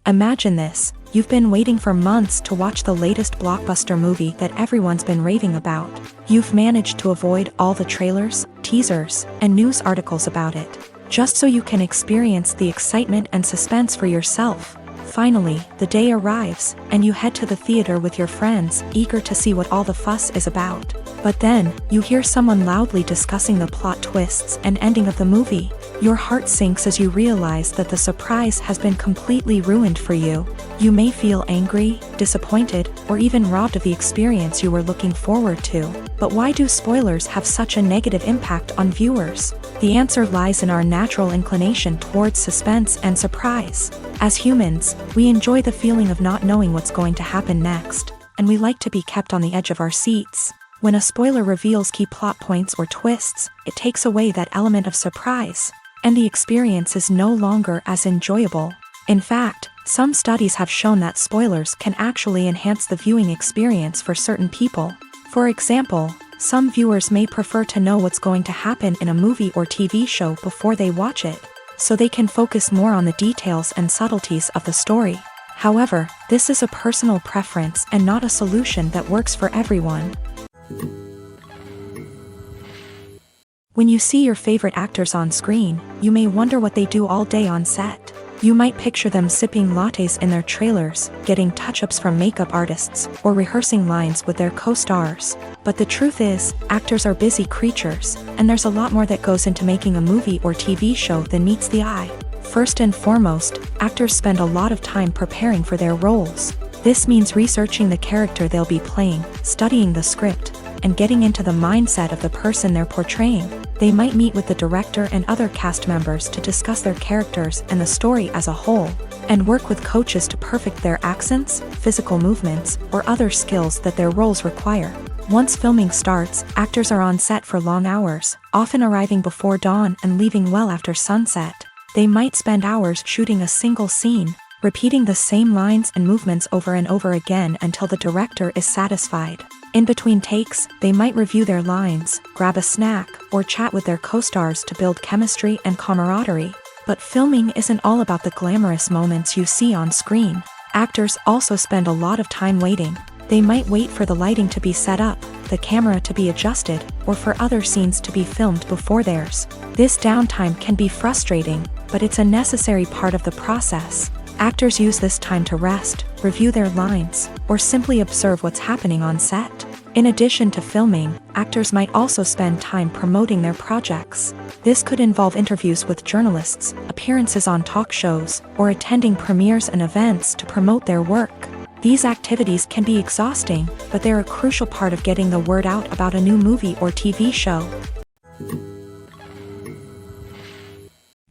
Imagine this. You've been waiting for months to watch the latest blockbuster movie that everyone's been raving about. You've managed to avoid all the trailers, teasers, and news articles about it, just so you can experience the excitement and suspense for yourself. Finally, the day arrives, and you head to the theater with your friends, eager to see what all the fuss is about. But then, you hear someone loudly discussing the plot twists and ending of the movie. Your heart sinks as you realize that the surprise has been completely ruined for you. You may feel angry, disappointed, or even robbed of the experience you were looking forward to. But why do spoilers have such a negative impact on viewers? The answer lies in our natural inclination towards suspense and surprise. As humans, we enjoy the feeling of not knowing what's going to happen next, and we like to be kept on the edge of our seats. When a spoiler reveals key plot points or twists, it takes away that element of surprise, and the experience is no longer as enjoyable. In fact, some studies have shown that spoilers can actually enhance the viewing experience for certain people. For example, some viewers may prefer to know what's going to happen in a movie or TV show before they watch it, so they can focus more on the details and subtleties of the story. However, this is a personal preference and not a solution that works for everyone. When you see your favorite actors on screen, you may wonder what they do all day on set. You might picture them sipping lattes in their trailers, getting touch-ups from makeup artists, or rehearsing lines with their co-stars. But the truth is, actors are busy creatures, and there's a lot more that goes into making a movie or TV show than meets the eye. First and foremost, actors spend a lot of time preparing for their roles. This means researching the character they'll be playing, studying the script, and getting into the mindset of the person they're portraying. They might meet with the director and other cast members to discuss their characters and the story as a whole, and work with coaches to perfect their accents, physical movements, or other skills that their roles require. Once filming starts, actors are on set for long hours, often arriving before dawn and leaving well after sunset. They might spend hours shooting a single scene, repeating the same lines and movements over and over again until the director is satisfied. In between takes, they might review their lines, grab a snack, or chat with their co-stars to build chemistry and camaraderie. But filming isn't all about the glamorous moments you see on screen. Actors also spend a lot of time waiting. They might wait for the lighting to be set up, the camera to be adjusted, or for other scenes to be filmed before theirs. This downtime can be frustrating, but it's a necessary part of the process. Actors use this time to rest, review their lines, or simply observe what's happening on set. In addition to filming, actors might also spend time promoting their projects. This could involve interviews with journalists, appearances on talk shows, or attending premieres and events to promote their work. These activities can be exhausting, but they're a crucial part of getting the word out about a new movie or TV show.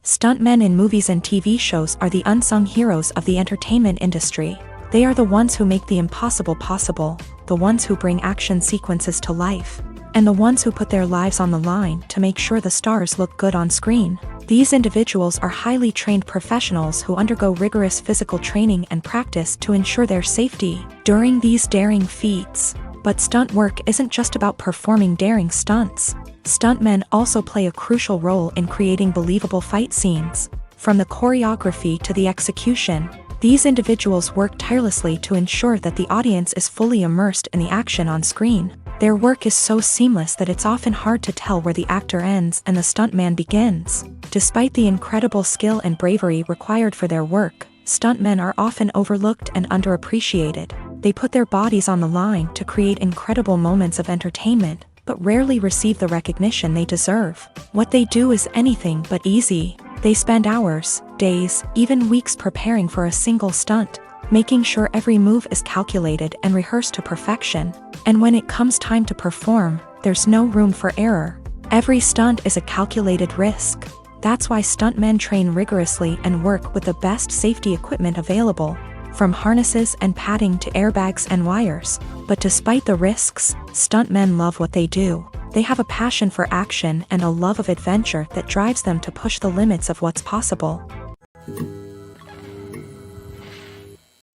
Stuntmen in movies and TV shows are the unsung heroes of the entertainment industry. They are the ones who make the impossible possible, the ones who bring action sequences to life, and the ones who put their lives on the line to make sure the stars look good on screen. These individuals are highly trained professionals who undergo rigorous physical training and practice to ensure their safety during these daring feats. But stunt work isn't just about performing daring stunts. Stuntmen also play a crucial role in creating believable fight scenes. From the choreography to the execution, these individuals work tirelessly to ensure that the audience is fully immersed in the action on screen. Their work is so seamless that it's often hard to tell where the actor ends and the stuntman begins. Despite the incredible skill and bravery required for their work, Stuntmen are often overlooked and underappreciated. They put their bodies on the line to create incredible moments of entertainment, but rarely receive the recognition they deserve. What they do is anything but easy. They spend hours, days, even weeks preparing for a single stunt, making sure every move is calculated and rehearsed to perfection. And when it comes time to perform, there's no room for error. Every stunt is a calculated risk. That's why stuntmen train rigorously and work with the best safety equipment available, from harnesses and padding to airbags and wires. But despite the risks, stuntmen love what they do. They have a passion for action and a love of adventure that drives them to push the limits of what's possible.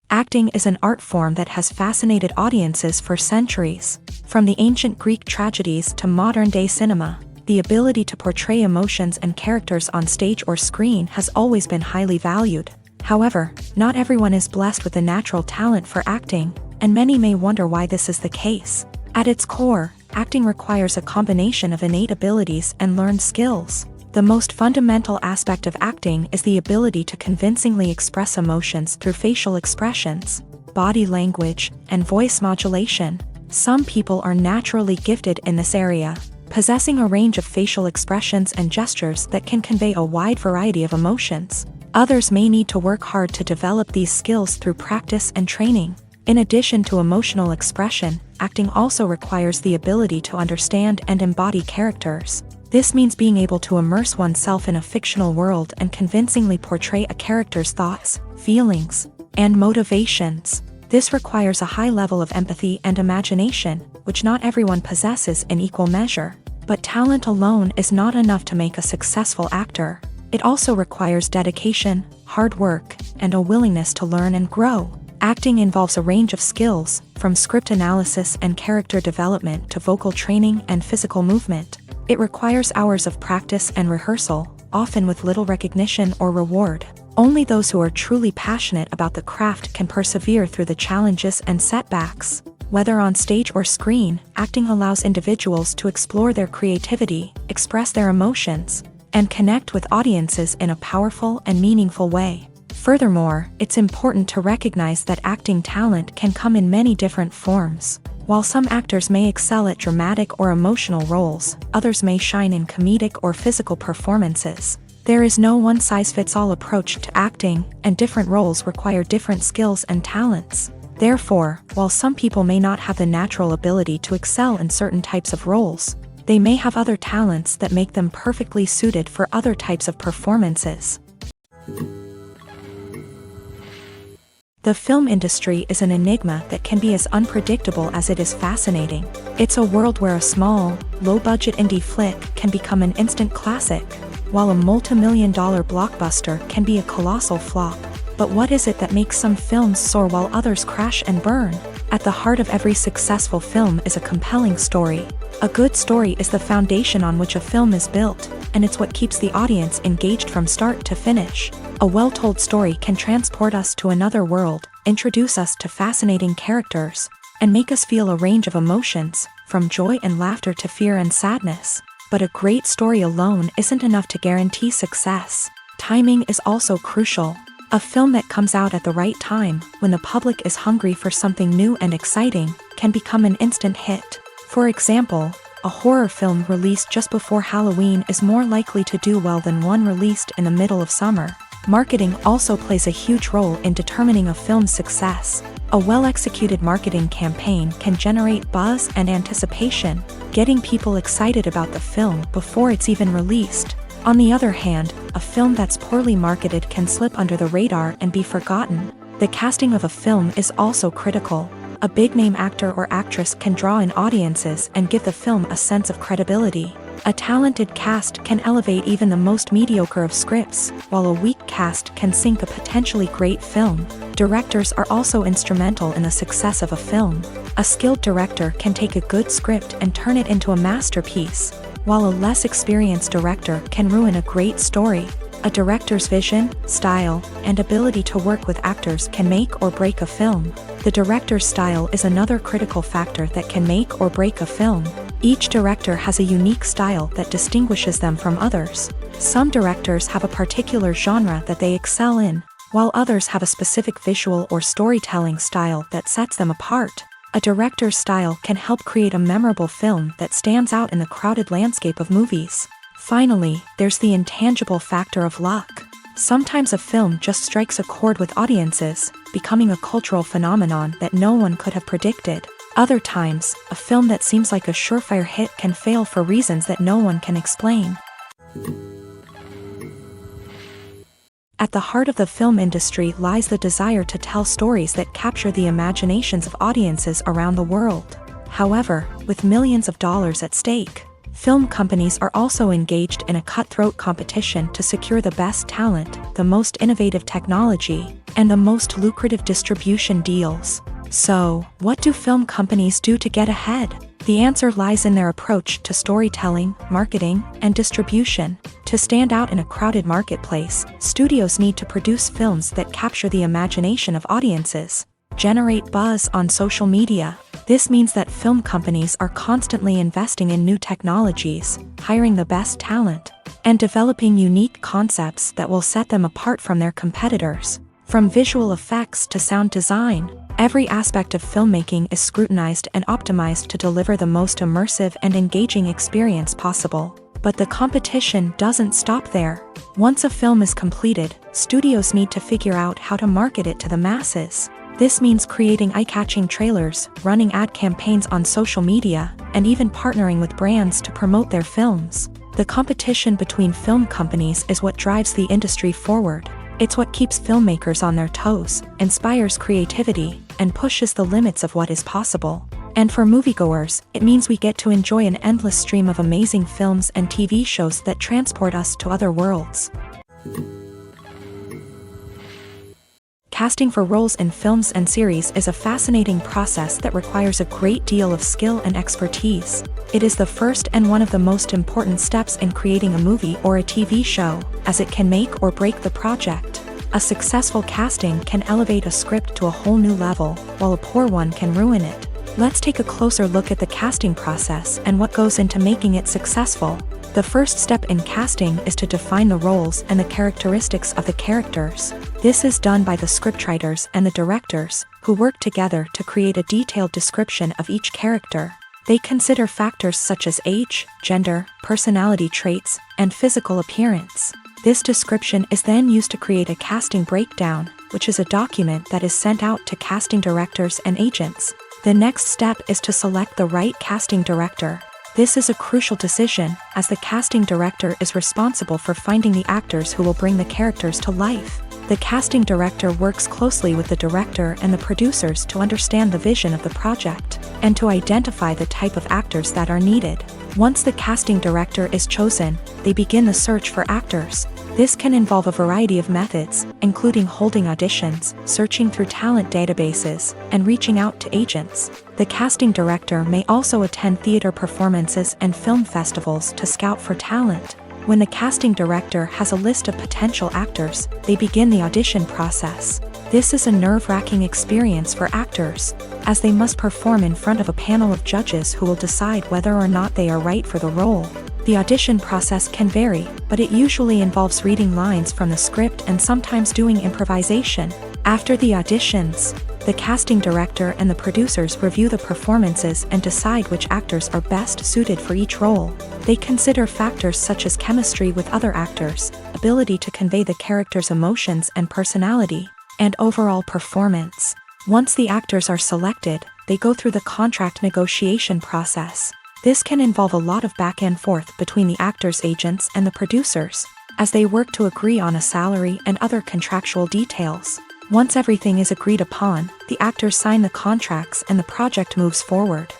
Acting is an art form that has fascinated audiences for centuries. From the ancient Greek tragedies to modern-day cinema, the ability to portray emotions and characters on stage or screen has always been highly valued. However, not everyone is blessed with a natural talent for acting, and many may wonder why this is the case. At its core, acting requires a combination of innate abilities and learned skills. The most fundamental aspect of acting is the ability to convincingly express emotions through facial expressions, body language, and voice modulation. Some people are naturally gifted in this area, possessing a range of facial expressions and gestures that can convey a wide variety of emotions. Others may need to work hard to develop these skills through practice and training. In addition to emotional expression, acting also requires the ability to understand and embody characters. This means being able to immerse oneself in a fictional world and convincingly portray a character's thoughts, feelings, and motivations. This requires a high level of empathy and imagination, which not everyone possesses in equal measure. But talent alone is not enough to make a successful actor. It also requires dedication, hard work, and a willingness to learn and grow. Acting involves a range of skills, from script analysis and character development to vocal training and physical movement. It requires hours of practice and rehearsal, often with little recognition or reward. Only those who are truly passionate about the craft can persevere through the challenges and setbacks. Whether on stage or screen, acting allows individuals to explore their creativity, express their emotions, and connect with audiences in a powerful and meaningful way. Furthermore, it's important to recognize that acting talent can come in many different forms. While some actors may excel at dramatic or emotional roles, others may shine in comedic or physical performances. There is no one-size-fits-all approach to acting, and different roles require different skills and talents. Therefore, while some people may not have the natural ability to excel in certain types of roles, they may have other talents that make them perfectly suited for other types of performances. The film industry is an enigma that can be as unpredictable as it is fascinating. It's a world where a small, low-budget indie flick can become an instant classic, while a multi-million-dollar blockbuster can be a colossal flop. But what is it that makes some films soar while others crash and burn? At the heart of every successful film is a compelling story. A good story is the foundation on which a film is built, and it's what keeps the audience engaged from start to finish. A well-told story can transport us to another world, introduce us to fascinating characters, and make us feel a range of emotions, from joy and laughter to fear and sadness. But a great story alone isn't enough to guarantee success. Timing is also crucial. A film that comes out at the right time, when the public is hungry for something new and exciting, can become an instant hit. For example, a horror film released just before Halloween is more likely to do well than one released in the middle of summer. Marketing also plays a huge role in determining a film's success. A well-executed marketing campaign can generate buzz and anticipation, getting people excited about the film before it's even released. On the other hand, a film that's poorly marketed can slip under the radar and be forgotten. The casting of a film is also critical. A big-name actor or actress can draw in audiences and give the film a sense of credibility. A talented cast can elevate even the most mediocre of scripts, while a weak cast can sink a potentially great film. Directors are also instrumental in the success of a film. A skilled director can take a good script and turn it into a masterpiece, while a less experienced director can ruin a great story. A director's vision, style, and ability to work with actors can make or break a film. The director's style is another critical factor that can make or break a film. Each director has a unique style that distinguishes them from others. Some directors have a particular genre that they excel in, while others have a specific visual or storytelling style that sets them apart. A director's style can help create a memorable film that stands out in the crowded landscape of movies. Finally, there's the intangible factor of luck. Sometimes a film just strikes a chord with audiences, becoming a cultural phenomenon that no one could have predicted. Other times, a film that seems like a surefire hit can fail for reasons that no one can explain. At the heart of the film industry lies the desire to tell stories that capture the imaginations of audiences around the world. However, with millions of dollars at stake, film companies are also engaged in a cutthroat competition to secure the best talent, the most innovative technology, and the most lucrative distribution deals. So, what do film companies do to get ahead? The answer lies in their approach to storytelling, marketing, and distribution. To stand out in a crowded marketplace, studios need to produce films that capture the imagination of audiences, generate buzz on social media. This means that film companies are constantly investing in new technologies, hiring the best talent, and developing unique concepts that will set them apart from their competitors. From visual effects to sound design, every aspect of filmmaking is scrutinized and optimized to deliver the most immersive and engaging experience possible. But the competition doesn't stop there. Once a film is completed, studios need to figure out how to market it to the masses. This means creating eye-catching trailers, running ad campaigns on social media, and even partnering with brands to promote their films. The competition between film companies is what drives the industry forward. It's what keeps filmmakers on their toes, inspires creativity, and pushes the limits of what is possible. And for moviegoers, it means we get to enjoy an endless stream of amazing films and TV shows that transport us to other worlds. Casting for roles in films and series is a fascinating process that requires a great deal of skill and expertise. It is the first and one of the most important steps in creating a movie or a TV show, as it can make or break the project. A successful casting can elevate a script to a whole new level, while a poor one can ruin it. Let's take a closer look at the casting process and what goes into making it successful. The first step in casting is to define the roles and the characteristics of the characters. This is done by the scriptwriters and the directors, who work together to create a detailed description of each character. They consider factors such as age, gender, personality traits, and physical appearance. This description is then used to create a casting breakdown, which is a document that is sent out to casting directors and agents. The next step is to select the right casting director. This is a crucial decision, as the casting director is responsible for finding the actors who will bring the characters to life. The casting director works closely with the director and the producers to understand the vision of the project, and to identify the type of actors that are needed. Once the casting director is chosen, they begin the search for actors. This can involve a variety of methods, including holding auditions, searching through talent databases, and reaching out to agents. The casting director may also attend theater performances and film festivals to scout for talent. When the casting director has a list of potential actors, they begin the audition process. This is a nerve-wracking experience for actors, as they must perform in front of a panel of judges who will decide whether or not they are right for the role. The audition process can vary, but it usually involves reading lines from the script and sometimes doing improvisation. After the auditions, the casting director and the producers review the performances and decide which actors are best suited for each role. They consider factors such as chemistry with other actors, ability to convey the character's emotions and personality, and overall performance. Once the actors are selected, they go through the contract negotiation process. This can involve a lot of back and forth between the actors' agents and the producers, as they work to agree on a salary and other contractual details. Once everything is agreed upon, the actors sign the contracts and the project moves forward.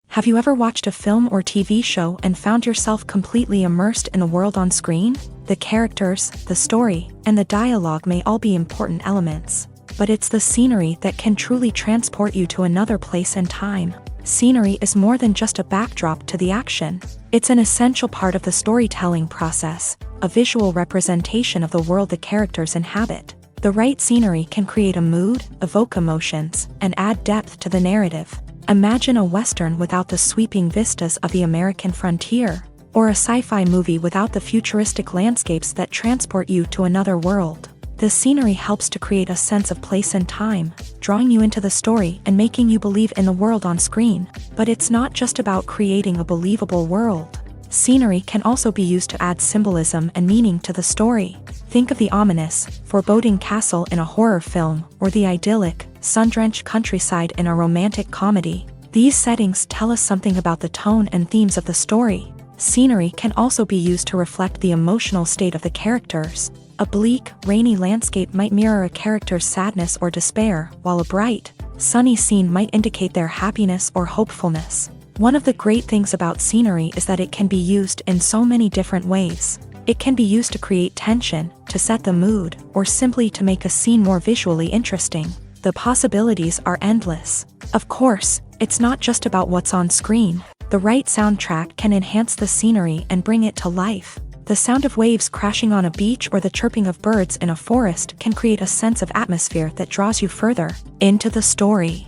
Have you ever watched a film or TV show and found yourself completely immersed in the world on screen? The characters, the story, and the dialogue may all be important elements, but it's the scenery that can truly transport you to another place and time. Scenery is more than just a backdrop to the action. It's an essential part of the storytelling process, a visual representation of the world the characters inhabit. The right scenery can create a mood, evoke emotions, and add depth to the narrative. Imagine a Western without the sweeping vistas of the American frontier. or a sci-fi movie without the futuristic landscapes that transport you to another world. The scenery helps to create a sense of place and time, drawing you into the story and making you believe in the world on screen. But it's not just about creating a believable world. Scenery can also be used to add symbolism and meaning to the story. Think of the ominous, foreboding castle in a horror film, or the idyllic, sun-drenched countryside in a romantic comedy. These settings tell us something about the tone and themes of the story. Scenery can also be used to reflect the emotional state of the characters. A bleak, rainy landscape might mirror a character's sadness or despair, while a bright, sunny scene might indicate their happiness or hopefulness. One of the great things about scenery is that it can be used in so many different ways. It can be used to create tension, to set the mood, or simply to make a scene more visually interesting. The possibilities are endless. Of course, it's not just about what's on screen. The right soundtrack can enhance the scenery and bring it to life. The sound of waves crashing on a beach or the chirping of birds in a forest can create a sense of atmosphere that draws you further into the story.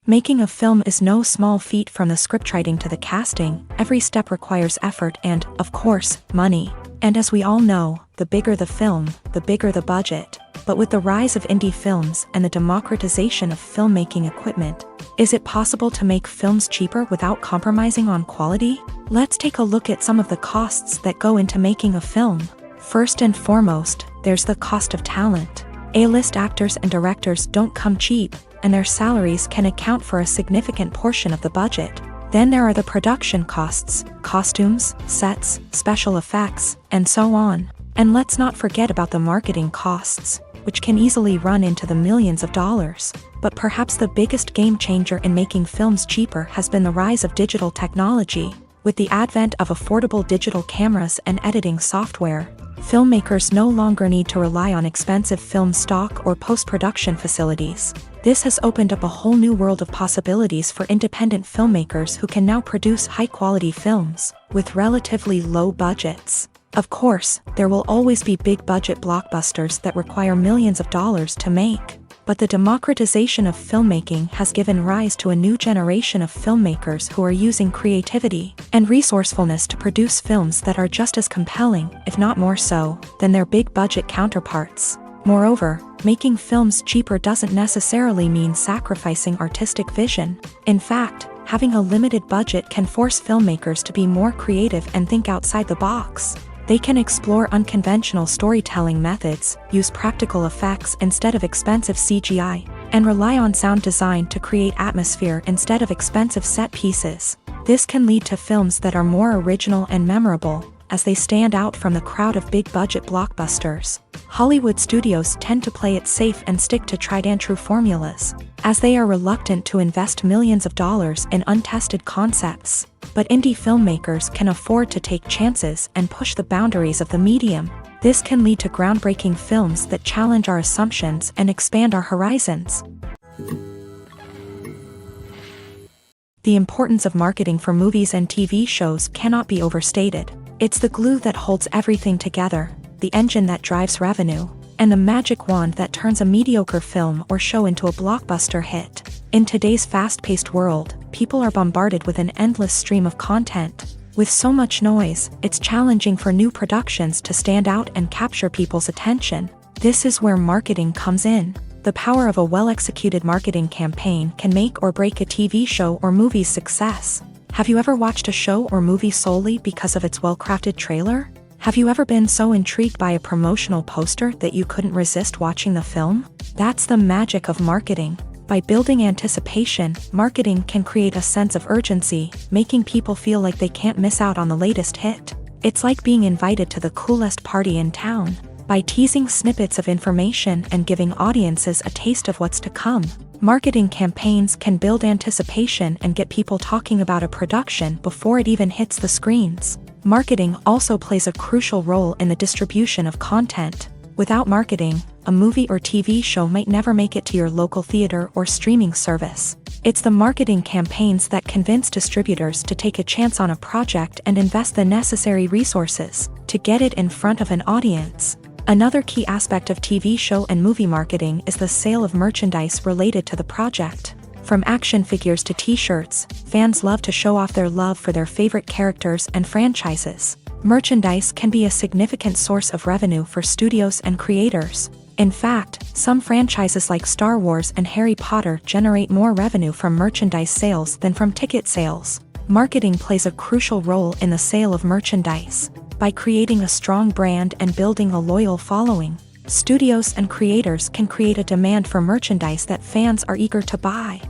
Making a film is no small feat. From the scriptwriting to the casting, every step requires effort and, of course, money. And as we all know, the bigger the film, the bigger the budget. But with the rise of indie films and the democratization of filmmaking equipment, is it possible to make films cheaper without compromising on quality? Let's take a look at some of the costs that go into making a film. First and foremost, there's the cost of talent. A-list actors and directors don't come cheap, and their salaries can account for a significant portion of the budget. Then there are the production costs, costumes, sets, special effects, and so on. And let's not forget about the marketing costs, which can easily run into the millions of dollars. But perhaps the biggest game changer in making films cheaper has been the rise of digital technology. With the advent of affordable digital cameras and editing software, filmmakers no longer need to rely on expensive film stock or post-production facilities. This has opened up a whole new world of possibilities for independent filmmakers who can now produce high-quality films with relatively low budgets. Of course, there will always be big-budget blockbusters that require millions of dollars to make. But the democratization of filmmaking has given rise to a new generation of filmmakers who are using creativity and resourcefulness to produce films that are just as compelling, if not more so, than their big-budget counterparts. Moreover, making films cheaper doesn't necessarily mean sacrificing artistic vision. In fact, having a limited budget can force filmmakers to be more creative and think outside the box. They can explore unconventional storytelling methods, use practical effects instead of expensive CGI, and rely on sound design to create atmosphere instead of expensive set pieces. This can lead to films that are more original and memorable, as they stand out from the crowd of big-budget blockbusters. Hollywood studios tend to play it safe and stick to tried-and-true formulas, as they are reluctant to invest millions of dollars in untested concepts. But indie filmmakers can afford to take chances and push the boundaries of the medium. This can lead to groundbreaking films that challenge our assumptions and expand our horizons. The importance of marketing for movies and TV shows cannot be overstated. It's the glue that holds everything together, the engine that drives revenue, and the magic wand that turns a mediocre film or show into a blockbuster hit. In today's fast-paced world, people are bombarded with an endless stream of content. With so much noise, it's challenging for new productions to stand out and capture people's attention. This is where marketing comes in. The power of a well-executed marketing campaign can make or break a TV show or movie's success. Have you ever watched a show or movie solely because of its well-crafted trailer? Have you ever been so intrigued by a promotional poster that you couldn't resist watching the film? That's the magic of marketing. By building anticipation, marketing can create a sense of urgency, making people feel like they can't miss out on the latest hit. It's like being invited to the coolest party in town. By teasing snippets of information and giving audiences a taste of what's to come, marketing campaigns can build anticipation and get people talking about a production before it even hits the screens. Marketing also plays a crucial role in the distribution of content. Without marketing, a movie or TV show might never make it to your local theater or streaming service. It's the marketing campaigns that convince distributors to take a chance on a project and invest the necessary resources to get it in front of an audience. Another key aspect of TV show and movie marketing is the sale of merchandise related to the project. From action figures to t-shirts, fans love to show off their love for their favorite characters and franchises. Merchandise can be a significant source of revenue for studios and creators. In fact, some franchises like Star Wars and Harry Potter generate more revenue from merchandise sales than from ticket sales. Marketing plays a crucial role in the sale of merchandise. By creating a strong brand and building a loyal following, studios and creators can create a demand for merchandise that fans are eager to buy.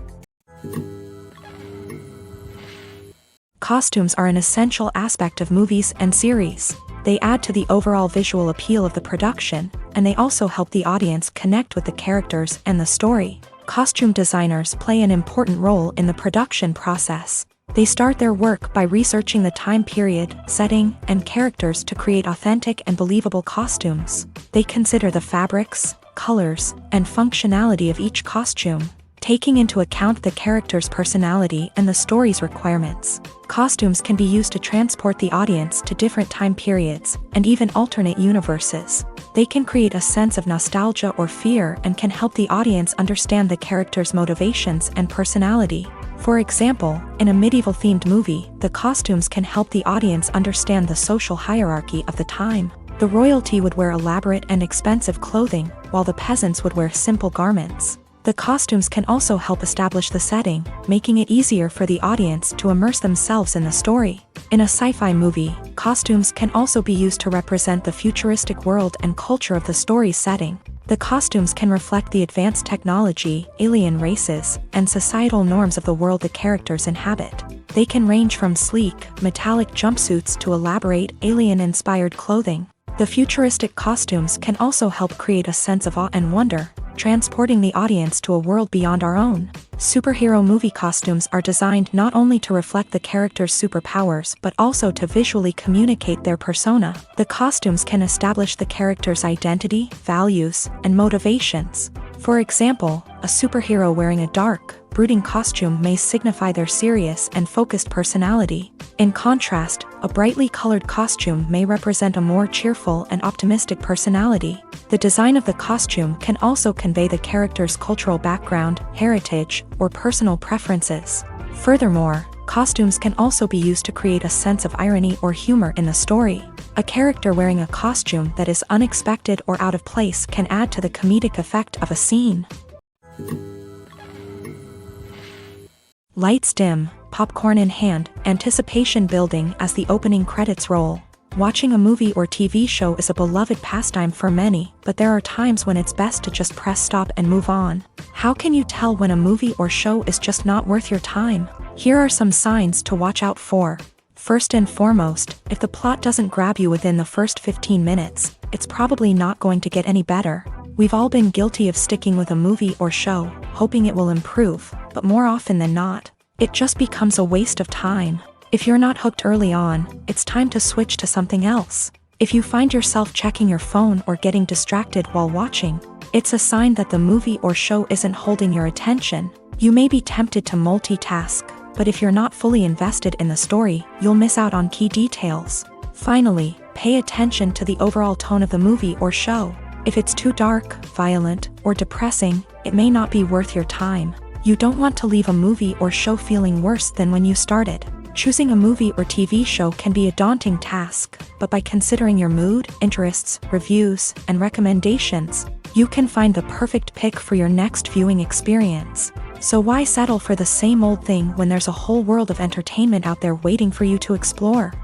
Costumes are an essential aspect of movies and series. They add to the overall visual appeal of the production, and they also help the audience connect with the characters and the story. Costume designers play an important role in the production process. They start their work by researching the time period, setting, and characters to create authentic and believable costumes. They consider the fabrics, colors, and functionality of each costume, taking into account the character's personality and the story's requirements. Costumes can be used to transport the audience to different time periods and even alternate universes. They can create a sense of nostalgia or fear and can help the audience understand the character's motivations and personality. For example, in a medieval-themed movie, the costumes can help the audience understand the social hierarchy of the time. The royalty would wear elaborate and expensive clothing, while the peasants would wear simple garments. The costumes can also help establish the setting, making it easier for the audience to immerse themselves in the story. In a sci-fi movie, costumes can also be used to represent the futuristic world and culture of the story's setting. The costumes can reflect the advanced technology, alien races, and societal norms of the world the characters inhabit. They can range from sleek, metallic jumpsuits to elaborate, alien-inspired clothing. The futuristic costumes can also help create a sense of awe and wonder, transporting the audience to a world beyond our own. Superhero movie costumes are designed not only to reflect the character's superpowers but also to visually communicate their persona. The costumes can establish the character's identity, values, and motivations. For example, a superhero wearing a dark, brooding costume may signify their serious and focused personality. In contrast, a brightly colored costume may represent a more cheerful and optimistic personality. The design of the costume can also convey the character's cultural background, heritage, or personal preferences. Furthermore, costumes can also be used to create a sense of irony or humor in the story. A character wearing a costume that is unexpected or out of place can add to the comedic effect of a scene. Lights dim, popcorn in hand, anticipation building as the opening credits roll. Watching a movie or TV show is a beloved pastime for many, but there are times when it's best to just press stop and move on. How can you tell when a movie or show is just not worth your time? Here are some signs to watch out for. First and foremost, if the plot doesn't grab you within the first 15 minutes, it's probably not going to get any better. We've all been guilty of sticking with a movie or show, hoping it will improve, but more often than not, it just becomes a waste of time. If you're not hooked early on, it's time to switch to something else. If you find yourself checking your phone or getting distracted while watching, it's a sign that the movie or show isn't holding your attention. You may be tempted to multitask, but if you're not fully invested in the story, you'll miss out on key details. Finally, pay attention to the overall tone of the movie or show. If it's too dark, violent, or depressing, it may not be worth your time. You don't want to leave a movie or show feeling worse than when you started. Choosing a movie or TV show can be a daunting task, but by considering your mood, interests, reviews, and recommendations, you can find the perfect pick for your next viewing experience. So why settle for the same old thing when there's a whole world of entertainment out there waiting for you to explore?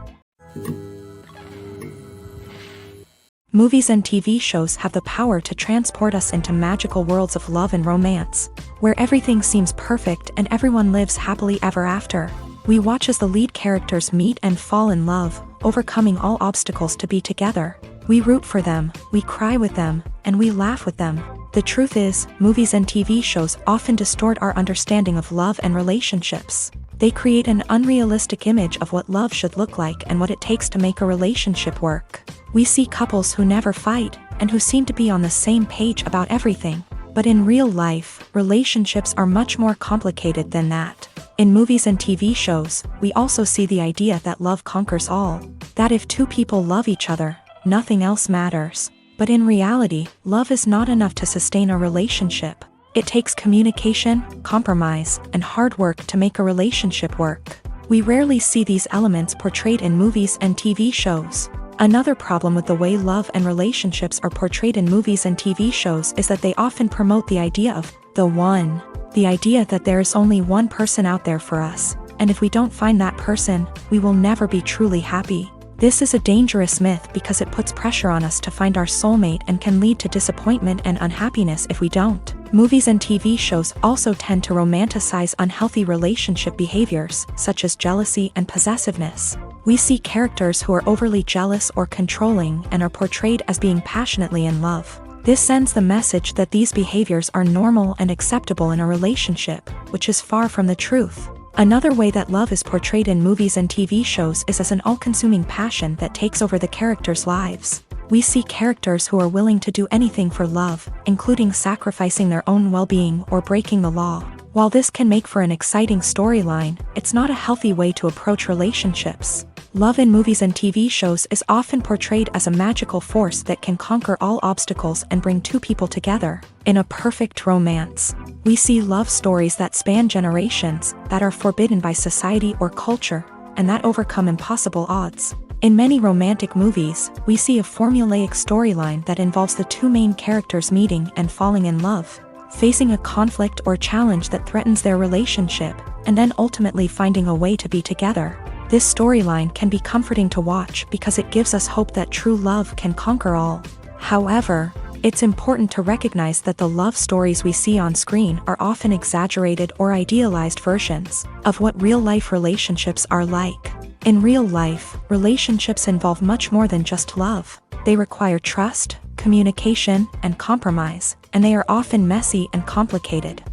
Movies and TV shows have the power to transport us into magical worlds of love and romance, where everything seems perfect and everyone lives happily ever after. We watch as the lead characters meet and fall in love, overcoming all obstacles to be together. We root for them, we cry with them, and we laugh with them. The truth is, movies and TV shows often distort our understanding of love and relationships. They create an unrealistic image of what love should look like and what it takes to make a relationship work. We see couples who never fight, and who seem to be on the same page about everything. But in real life, relationships are much more complicated than that. In movies and TV shows, we also see the idea that love conquers all. That if two people love each other, nothing else matters. But in reality, love is not enough to sustain a relationship. It takes communication, compromise, and hard work to make a relationship work. We rarely see these elements portrayed in movies and TV shows. Another problem with the way love and relationships are portrayed in movies and TV shows is that they often promote the idea of the one. The idea that there is only one person out there for us, and if we don't find that person, we will never be truly happy. This is a dangerous myth because it puts pressure on us to find our soulmate and can lead to disappointment and unhappiness if we don't. Movies and TV shows also tend to romanticize unhealthy relationship behaviors, such as jealousy and possessiveness. We see characters who are overly jealous or controlling and are portrayed as being passionately in love. This sends the message that these behaviors are normal and acceptable in a relationship, which is far from the truth. Another way that love is portrayed in movies and TV shows is as an all-consuming passion that takes over the characters' lives. We see characters who are willing to do anything for love, including sacrificing their own well-being or breaking the law. While this can make for an exciting storyline, it's not a healthy way to approach relationships. Love in movies and TV shows is often portrayed as a magical force that can conquer all obstacles and bring two people together. In a perfect romance, we see love stories that span generations, that are forbidden by society or culture, and that overcome impossible odds. In many romantic movies, we see a formulaic storyline that involves the two main characters meeting and falling in love, facing a conflict or challenge that threatens their relationship, and then ultimately finding a way to be together. This storyline can be comforting to watch because it gives us hope that true love can conquer all. However, it's important to recognize that the love stories we see on screen are often exaggerated or idealized versions of what real-life relationships are like. In real life, relationships involve much more than just love. They require trust, communication, and compromise, and they are often messy and complicated.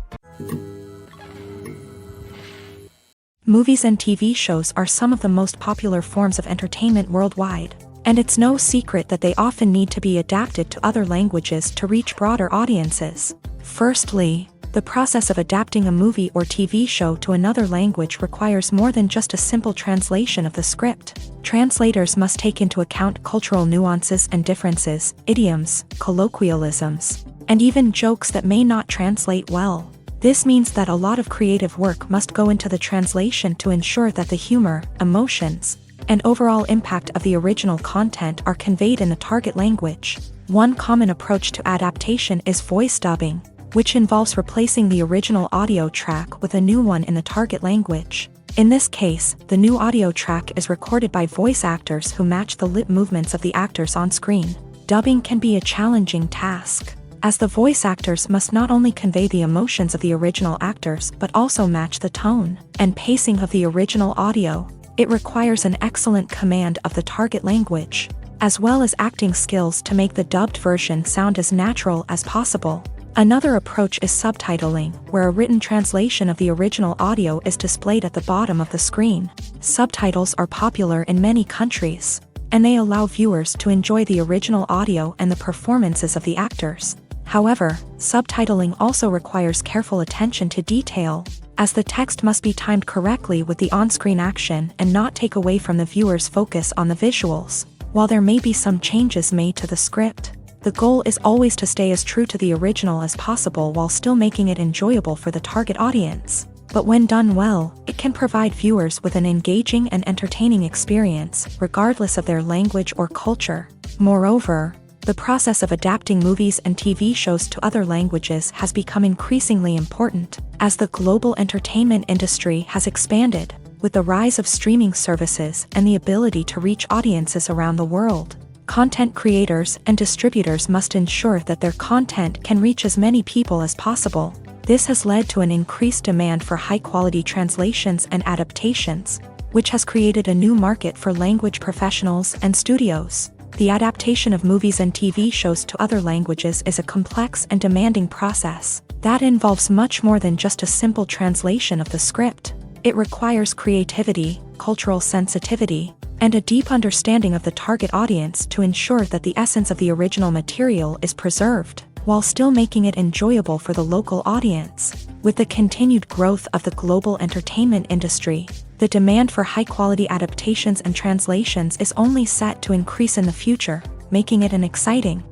Movies and TV shows are some of the most popular forms of entertainment worldwide, and it's no secret that they often need to be adapted to other languages to reach broader audiences. Firstly, the process of adapting a movie or TV show to another language requires more than just a simple translation of the script. Translators must take into account cultural nuances and differences, idioms, colloquialisms, and even jokes that may not translate well. This means that a lot of creative work must go into the translation to ensure that the humor, emotions, and overall impact of the original content are conveyed in the target language. One common approach to adaptation is voice dubbing, which involves replacing the original audio track with a new one in the target language. In this case, the new audio track is recorded by voice actors who match the lip movements of the actors on screen. Dubbing can be a challenging task, as the voice actors must not only convey the emotions of the original actors but also match the tone and pacing of the original audio. It requires an excellent command of the target language, as well as acting skills to make the dubbed version sound as natural as possible. Another approach is subtitling, where a written translation of the original audio is displayed at the bottom of the screen. Subtitles are popular in many countries, and they allow viewers to enjoy the original audio and the performances of the actors. However, subtitling also requires careful attention to detail, as the text must be timed correctly with the on-screen action and not take away from the viewer's focus on the visuals. While there may be some changes made to the script, the goal is always to stay as true to the original as possible while still making it enjoyable for the target audience. But when done well, it can provide viewers with an engaging and entertaining experience, regardless of their language or culture. Moreover, the process of adapting movies and TV shows to other languages has become increasingly important, as the global entertainment industry has expanded, with the rise of streaming services and the ability to reach audiences around the world. Content creators and distributors must ensure that their content can reach as many people as possible. This has led to an increased demand for high-quality translations and adaptations, which has created a new market for language professionals and studios. The adaptation of movies and TV shows to other languages is a complex and demanding process that involves much more than just a simple translation of the script. It requires creativity, cultural sensitivity, and a deep understanding of the target audience to ensure that the essence of the original material is preserved, while still making it enjoyable for the local audience. With the continued growth of the global entertainment industry, the demand for high-quality adaptations and translations is only set to increase in the future, making it an exciting